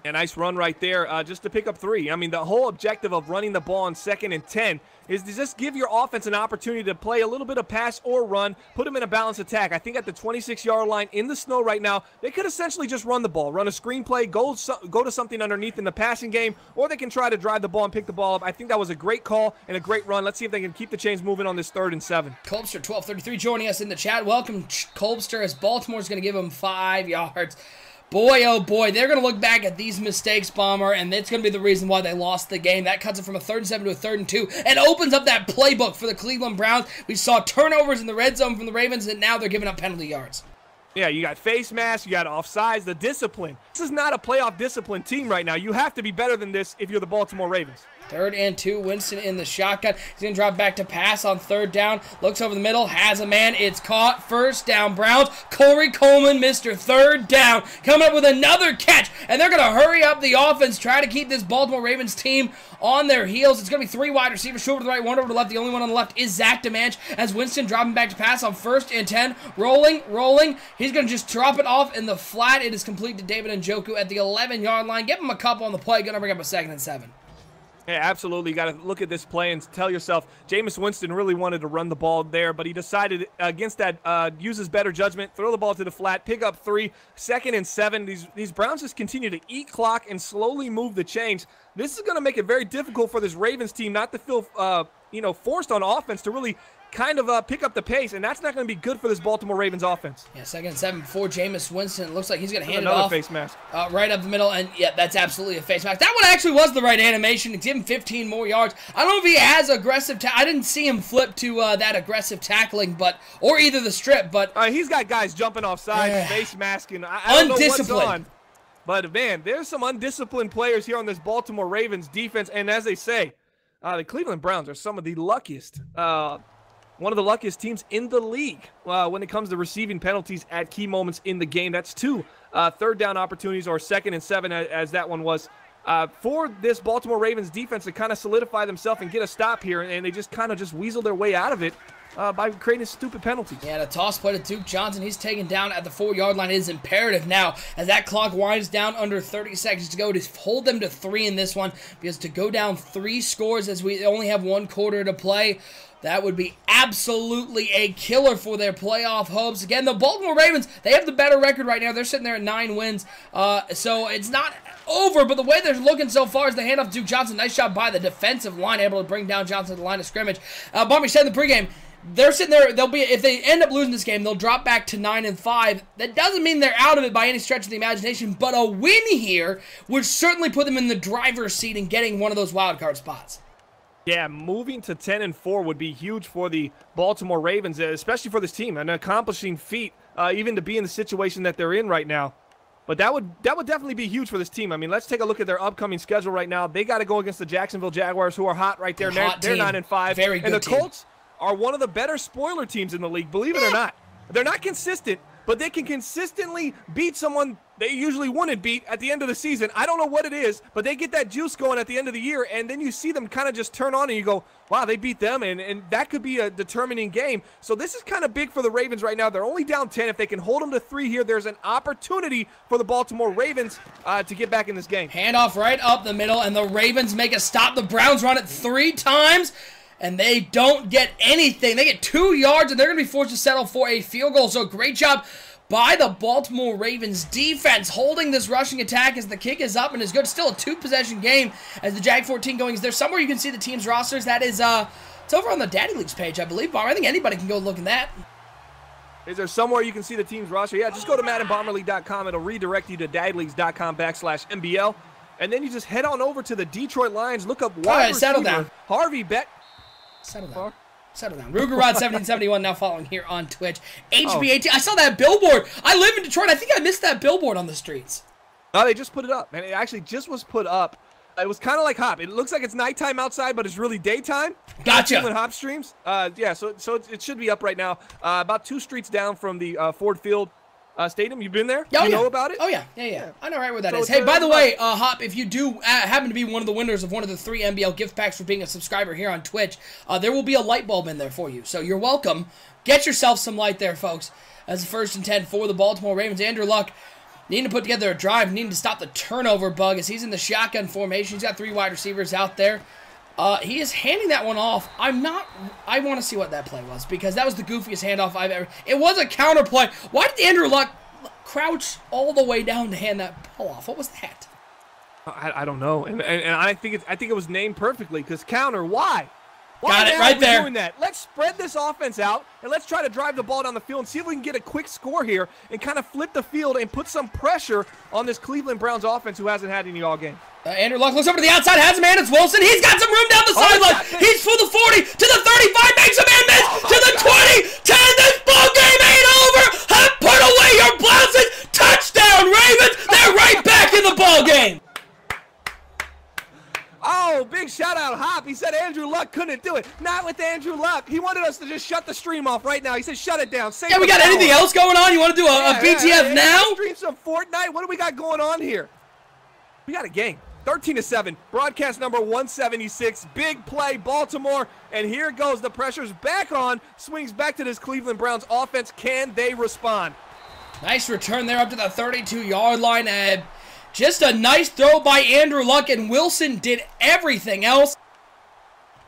A nice run right there just to pick up 3. I mean, the whole objective of running the ball on 2nd and 10 is to just give your offense an opportunity to play a little bit of pass or run, put them in a balanced attack. I think at the 26-yard line in the snow right now, they could essentially just run the ball, run a screenplay, go to something underneath in the passing game, or they can try to drive the ball and pick the ball up. I think that was a great call and a great run. Let's see if they can keep the chains moving on this 3rd and 7. Colbster 1233 joining us in the chat. Welcome, Colbster, as Baltimore's going to give him 5 yards. Boy, oh boy, they're going to look back at these mistakes, Bomber, and it's going to be the reason why they lost the game. That cuts it from a 3rd and 7 to a 3rd and 2 and opens up that playbook for the Cleveland Browns. We saw turnovers in the red zone from the Ravens, and now they're giving up penalty yards. Yeah, you got face mask, you got offsides, the discipline. This is not a playoff discipline team right now. You have to be better than this if you're the Baltimore Ravens. 3rd and 2, Winston in the shotgun. He's going to drop back to pass on 3rd down. Looks over the middle, has a man. It's caught. 1st down, Browns. Corey Coleman, Mr. 3rd down, coming up with another catch. And they're going to hurry up the offense, try to keep this Baltimore Ravens team on their heels. It's going to be 3 wide receivers, 2 over to the right, 1 over to the left. The only one on the left is Zach DeManch as Winston dropping back to pass on 1st and 10. Rolling. He's going to just drop it off in the flat. It is complete to David Njoku at the 11-yard line. Give him a couple on the play. Going to bring up a 2nd and 7. Yeah, absolutely. You got to look at this play and tell yourself, Jameis Winston really wanted to run the ball there, but he decided against that, use his better judgment, throw the ball to the flat, pick up 3, 2nd and 7. These Browns just continue to eat clock and slowly move the chains. This is going to make it very difficult for this Ravens team not to feel, forced on offense to really kind of pick up the pace, and that's not going to be good for this Baltimore Ravens offense. Yeah, 2nd and 7 for Jameis Winston. It looks like he's going to hand it off. Another face mask. Right up the middle, and yeah, that's absolutely a face mask. That one actually was the right animation to give him 15 more yards. I don't know if he has aggressive I didn't see him flip to that aggressive tackling, or either the strip, but... he's got guys jumping off sides, face masking. I don't know what's on. But, man, there's some undisciplined players here on this Baltimore Ravens defense, and as they say, the Cleveland Browns are some of the luckiest one of the luckiest teams in the league when it comes to receiving penalties at key moments in the game. That's 2 3rd down opportunities, or 2nd and 7 as that one was, for this Baltimore Ravens defense to kind of solidify themselves and get a stop here, and they just kind of weasel their way out of it by creating stupid penalties. Yeah, the toss play to Duke Johnson. He's taken down at the 4-yard line. It is imperative now as that clock winds down under 30 seconds to go to hold them to 3 in this one, because to go down 3 scores as we only have 1 quarter to play, That would be absolutely a killer for their playoff hopes. Again, the Baltimore Ravens, they have the better record right now. They're sitting there at 9 wins. So it's not over, but the way they're looking so far is the handoff to Duke Johnson. Nice job by the defensive line, able to bring down Johnson to the line of scrimmage. Bomber said in the pregame, they're sitting there, if they end up losing this game, they'll drop back to 9-5. That doesn't mean they're out of it by any stretch of the imagination, but a win here would certainly put them in the driver's seat in getting one of those wild card spots. Yeah, moving to 10-4 would be huge for the Baltimore Ravens, especially for this team, an accomplishing feat, even to be in the situation that they're in right now. But that would definitely be huge for this team. I mean, let's take a look at their upcoming schedule right now. They got to go against the Jacksonville Jaguars, who are hot right there. They're 9-5. Very good. And the Colts are one of the better spoiler teams in the league, believe it or not. They're not consistent, but they can consistently beat someone they usually wouldn't beat at the end of the season. I don't know what it is, but they get that juice going at the end of the year, and then you see them kind of just turn on, and you go, wow, they beat them, and that could be a determining game. So this is kind of big for the Ravens right now. They're only down 10. If they can hold them to 3 here, there's an opportunity for the Baltimore Ravens to get back in this game. Handoff right up the middle, and the Ravens make a stop. The Browns run it 3 times. And they don't get anything. They get 2 yards, and they're going to be forced to settle for a field goal. So great job by the Baltimore Ravens defense holding this rushing attack as the kick is up and is good. Still a 2-possession game as the Jag 14 going. Is there somewhere you can see the team's rosters? That is, it's over on the Daddy Leagues page, I believe. I think anybody can go look in that. Is there somewhere you can see the team's roster? Yeah, just go to MaddenBomberLeague.com. It'll redirect you to dadleagues.com/MBL. And then you just head on over to the Detroit Lions. Look up wide receiver settle down. Harvey Beck. Settle down. Settle down. Rugerrod1771 now following here on Twitch. HB18. I saw that billboard. I live in Detroit. I think I missed that billboard on the streets. No, they just put it up. And it actually just was put up. It was kind of like Hop. It looks like it's nighttime outside, but it's really daytime. Gotcha. When Hop streams. Yeah, so it should be up right now. About 2 streets down from the Ford Field Stadium. You've been there? You know about it? Oh, yeah. I know right where that is. Hey, by the way, Hop, if you do happen to be one of the winners of one of the 3 NBL gift packs for being a subscriber here on Twitch, there will be a light bulb in there for you. So you're welcome. Get yourself some light there, folks. As the 1st and 10 for the Baltimore Ravens. Andrew Luck needing to put together a drive, needing to stop the turnover bug as he's in the shotgun formation. He's got 3 wide receivers out there. He is handing that one off. I want to see what that play was, because that was the goofiest handoff I've ever. It was a counter play. Why did Andrew Luck crouch all the way down to hand that ball off? What was that? I don't know, and I think it was named perfectly, because counter. Why? Got it right there. Doing that? Let's spread this offense out, and let's try to drive the ball down the field and see if we can get a quick score here and kind of flip the field and put some pressure on this Cleveland Browns offense, who hasn't had any all game. Andrew Luck looks over to the outside, has a man, it's Wilson. He's got some room down the sideline. He's for the 40, to the 35, makes a man miss, to the 20, 10, this ball game ain't over. Put away your blouses. Touchdown, Ravens. They're right back in the ball game. Oh, big shout out, Hop. He said Andrew Luck couldn't do it. Not with Andrew Luck. He wanted us to just shut the stream off right now. He said shut it down. Yeah, we got anything else going on? You want to do a BTF now? Stream some Fortnite. What do we got going on here? We got a game. 13-7, broadcast number 176, big play, Baltimore, and here goes. The pressure's back on, swings back to this Cleveland Browns offense. Can they respond? Nice return there up to the 32-yard line. Just a nice throw by Andrew Luck, and Wilson did everything else.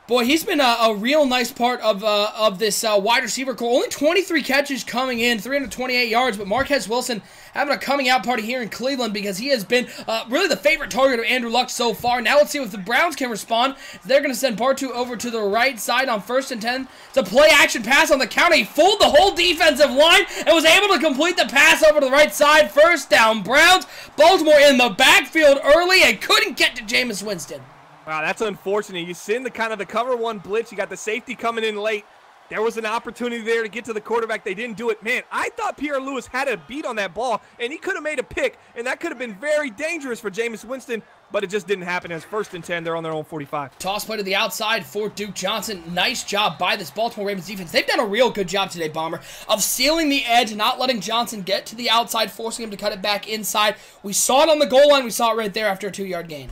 Boy, he's been a real nice part of this wide receiver core. Only 23 catches coming in, 328 yards, but Marquez Wilson having a coming out party here in Cleveland, because he has been really the favorite target of Andrew Luck so far. Now let's see if the Browns can respond. They're going to send Bartu over to the right side on 1st and 10. It's a play-action pass on the counter. He fooled the whole defensive line and was able to complete the pass over to the right side. 1st down, Browns. Baltimore in the backfield early and couldn't get to Jameis Winston. Wow, that's unfortunate. You send the kind of the cover 1 blitz. You got the safety coming in late. There was an opportunity there to get to the quarterback. They didn't do it. Man, I thought Pierre Lewis had a beat on that ball, and he could have made a pick, and that could have been very dangerous for Jameis Winston, but it just didn't happen. As 1st and 10, they're on their own 45. Toss play to the outside for Duke Johnson. Nice job by this Baltimore Ravens defense. They've done a real good job today, Bomber, of sealing the edge, not letting Johnson get to the outside, forcing him to cut it back inside. We saw it on the goal line. We saw it right there after a 2-yard gain.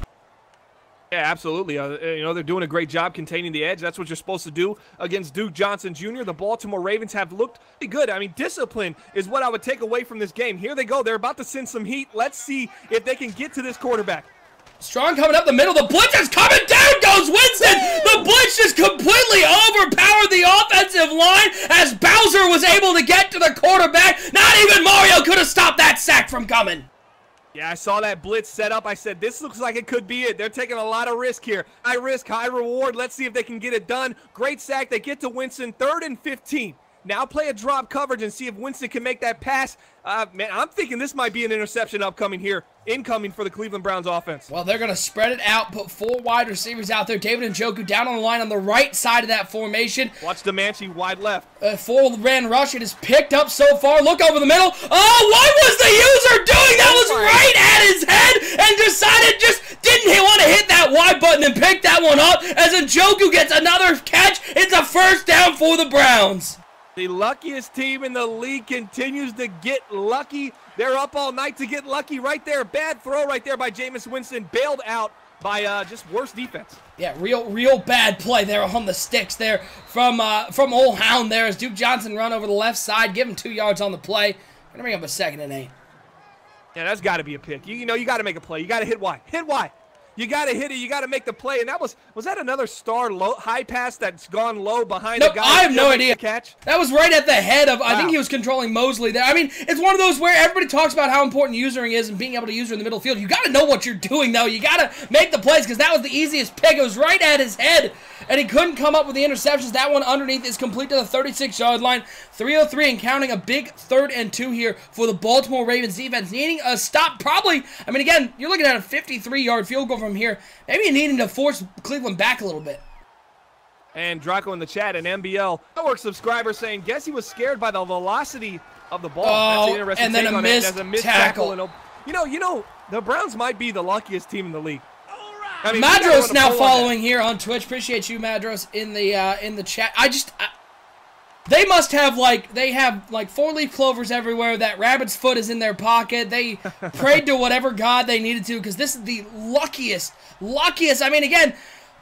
Yeah, absolutely. They're doing a great job containing the edge. That's what you're supposed to do against Duke Johnson Jr. The Baltimore Ravens have looked pretty good. I mean, discipline is what I would take away from this game. Here they go. They're about to send some heat. Let's see if they can get to this quarterback. Strong coming up the middle. The blitz is coming. Down goes Winston. The blitz just completely overpowered the offensive line as Bowser was able to get to the quarterback. Not even Mario could have stopped that sack from coming. Yeah, I saw that blitz set up. I said, this looks like it could be it. They're taking a lot of risk here. High risk, high reward. Let's see if they can get it done. Great sack. They get to Winston, 3rd and 15. Now play a drop coverage and see if Winston can make that pass. Man, I'm thinking this might be an interception incoming for the Cleveland Browns offense. Well, they're going to spread it out, put 4 wide receivers out there. David Njoku down on the line on the right side of that formation. Watch Demanchi wide left. 4-man rush. It is picked up so far. Look over the middle. Oh, what was the user doing? That was right at his head and decided didn't he want to hit that wide button and pick that one up as Njoku gets another catch. It's a first down for the Browns. The luckiest team in the league continues to get lucky. They're up all night to get lucky right there. Bad throw right there by Jameis Winston. Bailed out by just worse defense. Yeah, real bad play there on the sticks there from Old Hound there as Duke Johnson run over the left side. Give him 2 yards on the play. Gonna bring up a 2nd and 8. Yeah, that's got to be a pick. You know, you got to make a play. You got to hit wide. Hit wide. You got to hit it. You got to make the play. And that was that another star high pass that's gone low behind the guy? I have no idea. Catch? That was right at the head of, I think he was controlling Mosley there. I mean, it's one of those where everybody talks about how important usering is and being able to use her in the middle field. You got to know what you're doing, though. You got to make the plays because that was the easiest pick. It was right at his head, and he couldn't come up with the interceptions. That one underneath is complete to the 36-yard line. 3:03 and counting, a big 3rd and 2 here for the Baltimore Ravens defense. Needing a stop probably, I mean, again, you're looking at a 53-yard field goal from here. Maybe needing to force Cleveland back a little bit. And Draco in the chat, an NBL Network subscriber saying, guess he was scared by the velocity of the ball. Oh, that's an interesting and then take a on missed, it. Missed tackle. And you know, the Browns might be the luckiest team in the league. I mean, Madros now following here on Twitch. Appreciate you, Madros, in the chat. They must have like 4-leaf clovers everywhere. That rabbit's foot is in their pocket. They prayed to whatever god they needed to because this is the luckiest. I mean, again,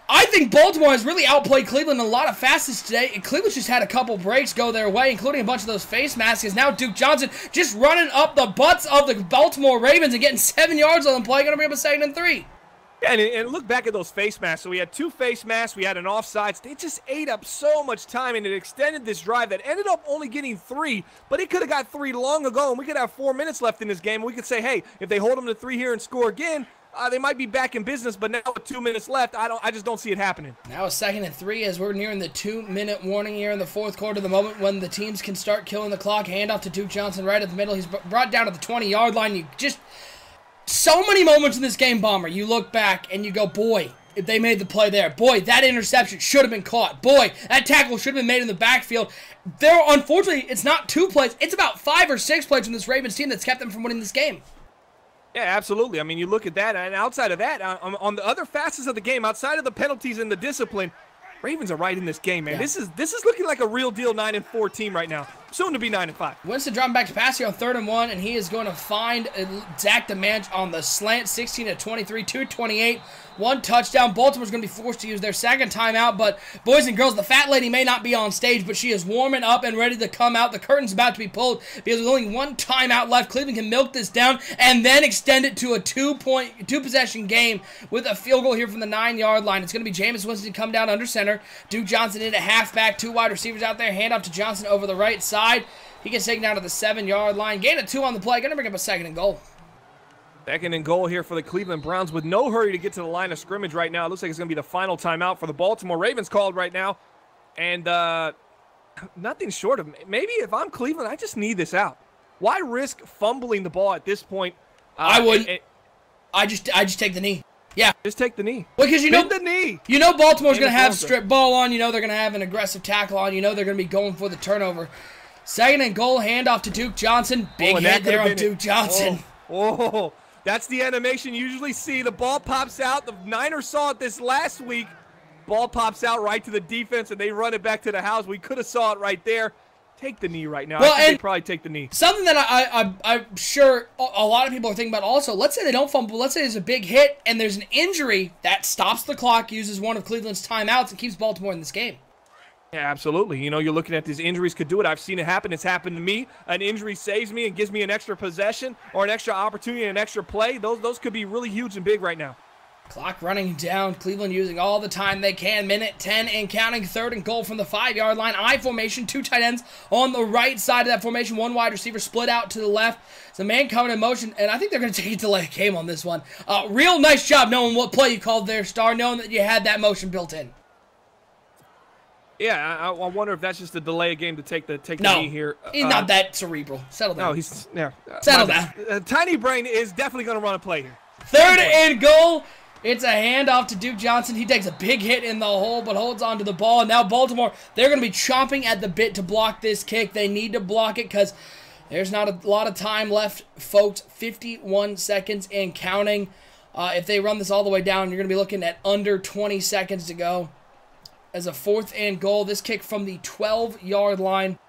I think Baltimore has really outplayed Cleveland in a lot of facets today. And Cleveland just had a couple breaks go their way, including a bunch of those face masks. Now Duke Johnson just running up the butts of the Baltimore Ravens and getting 7 yards on the play. Going to bring up a 2nd and 3. Yeah, and look back at those face masks. So we had 2 face masks. We had an offsides. They just ate up so much time, and it extended this drive that ended up only getting 3. But it could have got 3 long ago, and we could have 4 minutes left in this game. We could say, hey, if they hold them to 3 here and score again, they might be back in business. But now with 2 minutes left, I just don't see it happening. Now a 2nd and 3 as we're nearing the 2-minute warning here in the 4th quarter. The moment when the teams can start killing the clock. Handoff to Duke Johnson right at the middle. He's brought down to the 20-yard line. So many moments in this game, Bomber, you look back and you go, boy, if they made the play there. Boy, that interception should have been caught. Boy, that tackle should have been made in the backfield. Unfortunately, it's not 2 plays. It's about 5 or 6 plays from this Ravens team that's kept them from winning this game. Yeah, absolutely. I mean, you look at that, and outside of that, on the other facets of the game, outside of the penalties and the discipline, Ravens are right in this game, man. Yeah. This is looking like a real deal 9-4 team right now. Soon to be 9-5. Winston dropping back to pass here on 3rd and 1, and he is going to find Zach DeManch on the slant, 16-23, 228. 1 touchdown. Baltimore's going to be forced to use their 2nd timeout, but boys and girls, the fat lady may not be on stage, but she is warming up and ready to come out. The curtain's about to be pulled because with only 1 timeout left, Cleveland can milk this down and then extend it to a 2-possession game with a field goal here from the 9-yard line. It's going to be Jameis Winston come down under center. Duke Johnson in at halfback, 2 wide receivers out there. Hand off to Johnson over the right side. He gets taken down to the 7-yard line. Gain of 2 on the play. Going to bring up a 2nd and goal. 2nd and goal here for the Cleveland Browns with no hurry to get to the line of scrimmage right now. It looks like it's going to be the final timeout for the Baltimore Ravens called right now. And nothing short of, maybe if I'm Cleveland, I just need this out. Why risk fumbling the ball at this point? I wouldn't. I just take the knee. Yeah. Just take the knee. Well, because the knee. You know Baltimore's going to have strip ball on. You know they're going to have an aggressive tackle on. You know they're going to be going for the turnover. 2nd and goal, handoff to Duke Johnson. Big hit there on Duke Johnson. Oh. That's the animation you usually see. The ball pops out. The Niners saw it this last week. Ball pops out right to the defense, and they run it back to the house. We could have saw it right there. Take the knee right now. Well, I think they probably take the knee. Something that I'm sure a lot of people are thinking about also, let's say they don't fumble. Let's say there's a big hit and there's an injury that stops the clock, uses one of Cleveland's timeouts, and keeps Baltimore in this game. Yeah, absolutely. You know, you're looking at these injuries could do it. I've seen it happen. It's happened to me. An injury saves me and gives me an extra possession or an extra opportunity, an extra play. Those could be really huge and big right now. Clock running down. Cleveland using all the time they can. Minute 10 and counting. 3rd and goal from the 5-yard line. I formation. 2 tight ends on the right side of that formation. 1 wide receiver split out to the left. It's a man coming in motion, and I think they're going to take it to delay game on this one. Real nice job knowing what play you called there, Star, knowing that you had that motion built in. Yeah, I wonder if that's just a delay game to take the knee here. He's not that cerebral. Settle down. No, he's settle down. Tiny Brain is definitely going to run a play here. 3rd and goal. It's a handoff to Duke Johnson. He takes a big hit in the hole, but holds on to the ball. And now Baltimore, they're going to be chomping at the bit to block this kick. They need to block it because there's not a lot of time left, folks. 51 seconds and counting. If they run this all the way down, you're going to be looking at under 20 seconds to go. As a 4th and goal, this kick from the 12-yard line.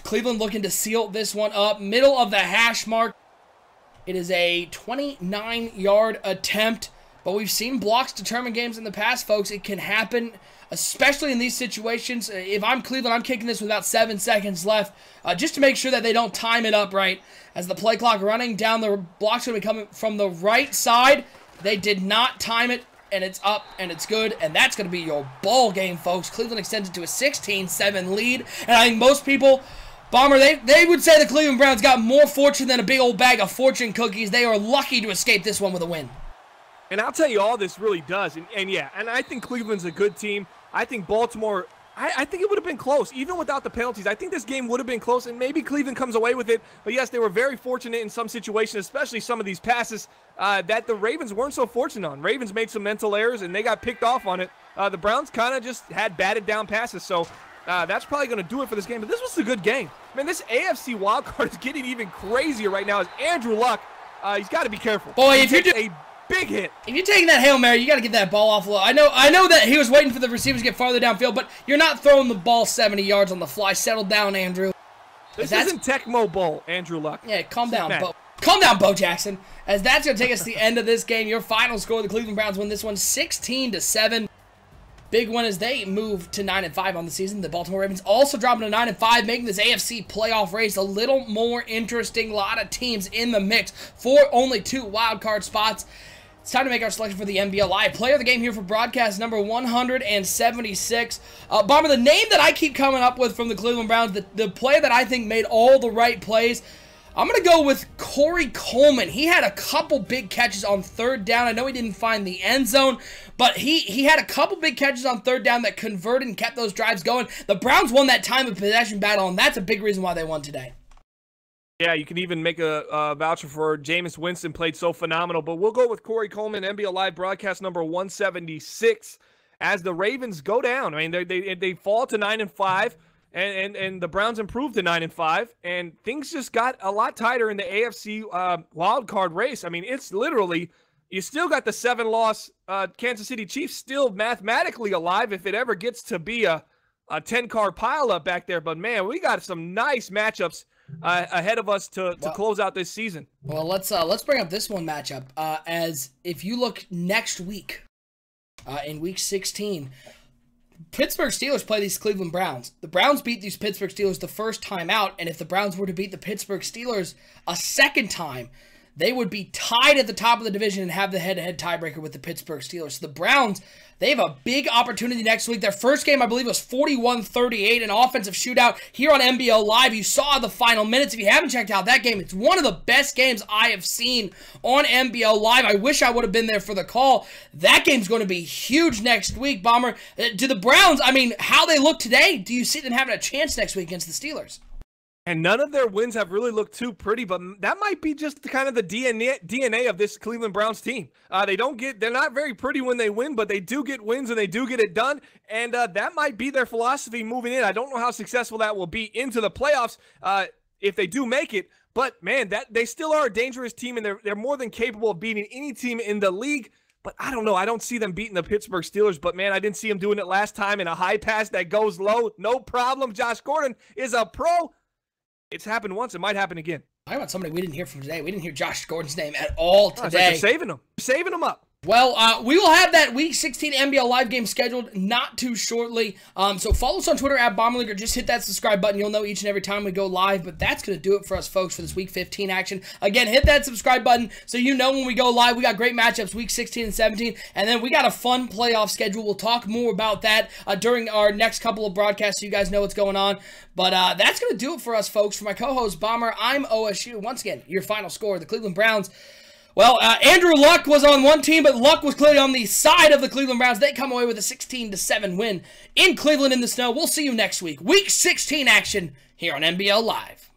Cleveland looking to seal this one up. Middle of the hash mark. It is a 29-yard attempt. But we've seen blocks determine games in the past, folks. It can happen, especially in these situations. If I'm Cleveland, I'm kicking this with about 7 seconds left, just to make sure that they don't time it up right. As the play clock running down, the block's going to be coming from the right side. They did not time it, and it's up, and it's good, and that's going to be your ball game, folks. Cleveland extends it to a 16-7 lead, and I think most people, Bomber, they would say the Cleveland Browns got more fortune than a big old bag of fortune cookies. They are lucky to escape this one with a win. And I'll tell you, all this really does. And yeah, and I think Cleveland's a good team. I think Baltimore, I think it would have been close, even without the penalties. I think this game would have been close, and maybe Cleveland comes away with it. But yes, they were very fortunate in some situations, especially some of these passes that the Ravens weren't so fortunate on. Ravens made some mental errors, and they got picked off on it. The Browns kind of just had batted down passes. So that's probably going to do it for this game. But this was a good game. Man, this AFC wildcard is getting even crazier right now as Andrew Luck, he's got to be careful. Boy, if you do a big hit. If you're taking that Hail Mary, you got to get that ball off a little. I know that he was waiting for the receivers to get farther downfield, but you're not throwing the ball 70 yards on the fly. Settle down, Andrew. This isn't Tecmo Bowl, Andrew Luck. Yeah, calm down, Bo. Calm down, Bo Jackson. As that's going to take us to the end of this game. Your final score, the Cleveland Browns win this one 16-7. Big one as they move to 9-5 on the season. The Baltimore Ravens also dropping to 9-5, making this AFC playoff race a little more interesting. A lot of teams in the mix for only 2 wild card spots. It's time to make our selection for the NBL Live Player of the Game here for broadcast number 176. Bomber, the name that I keep coming up with from the Cleveland Browns, the player that I think made all the right plays, I'm going to go with Corey Coleman. He had a couple big catches on 3rd down. I know he didn't find the end zone, but he had a couple big catches on 3rd down that converted and kept those drives going. The Browns won that time of possession battle, and that's a big reason why they won today. Yeah, you can even make a voucher for Jameis Winston, played so phenomenal. But we'll go with Corey Coleman, NBL Live broadcast number 176, as the Ravens go down. I mean, they fall to 9-5, and the Browns improved to 9-5, and things just got a lot tighter in the AFC wild card race. I mean, it's literally, you still got the 7-loss Kansas City Chiefs still mathematically alive if it ever gets to be a 10-card pileup back there. But man, we got some nice matchups ahead of us to close out this season. Well, let's bring up this one matchup. As if you look next week, in week 16, Pittsburgh Steelers play these Cleveland Browns. The Browns beat these Pittsburgh Steelers the first time out, and if the Browns were to beat the Pittsburgh Steelers a second time, they would be tied at the top of the division and have the head-to-head tiebreaker with the Pittsburgh Steelers. So the Browns, they have a big opportunity next week. Their first game, I believe, was 41-38, an offensive shootout here on NBL Live. You saw the final minutes. If you haven't checked out that game, it's one of the best games I have seen on NBL Live. I wish I would have been there for the call. That game's going to be huge next week, Bomber. To the Browns, I mean, how they look today, do you see them having a chance next week against the Steelers? And none of their wins have really looked too pretty, but that might be just kind of the DNA of this Cleveland Browns team. They're not very pretty when they win, but they do get wins and they do get it done. And that might be their philosophy moving in. I don't know how successful that will be into the playoffs if they do make it. But man, they still are a dangerous team, and they're more than capable of beating any team in the league. But I don't know. I don't see them beating the Pittsburgh Steelers. But man, I didn't see them doing it last time in a high pass that goes low. No problem. Josh Gordon is a pro. It's happened once. It might happen again. Talk about somebody we didn't hear from today. We didn't hear Josh Gordon's name at all today. It's like they're saving him. Saving him up. Well, we will have that Week 16 NBL Live game scheduled not too shortly. So follow us on Twitter at BomberLeague, or just hit that subscribe button. You'll know each and every time we go live. But that's going to do it for us, folks, for this Week 15 action. Again, hit that subscribe button so you know when we go live. We got great matchups Week 16 and 17. And then we got a fun playoff schedule. We'll talk more about that during our next couple of broadcasts so you guys know what's going on. But that's going to do it for us, folks. For my co-host, Bomber, I'm OSU. Once again, your final score, the Cleveland Browns. Well, Andrew Luck was on one team, but Luck was clearly on the side of the Cleveland Browns. They come away with a 16-7 win in Cleveland in the snow. We'll see you next week. Week 16 action here on NBL Live.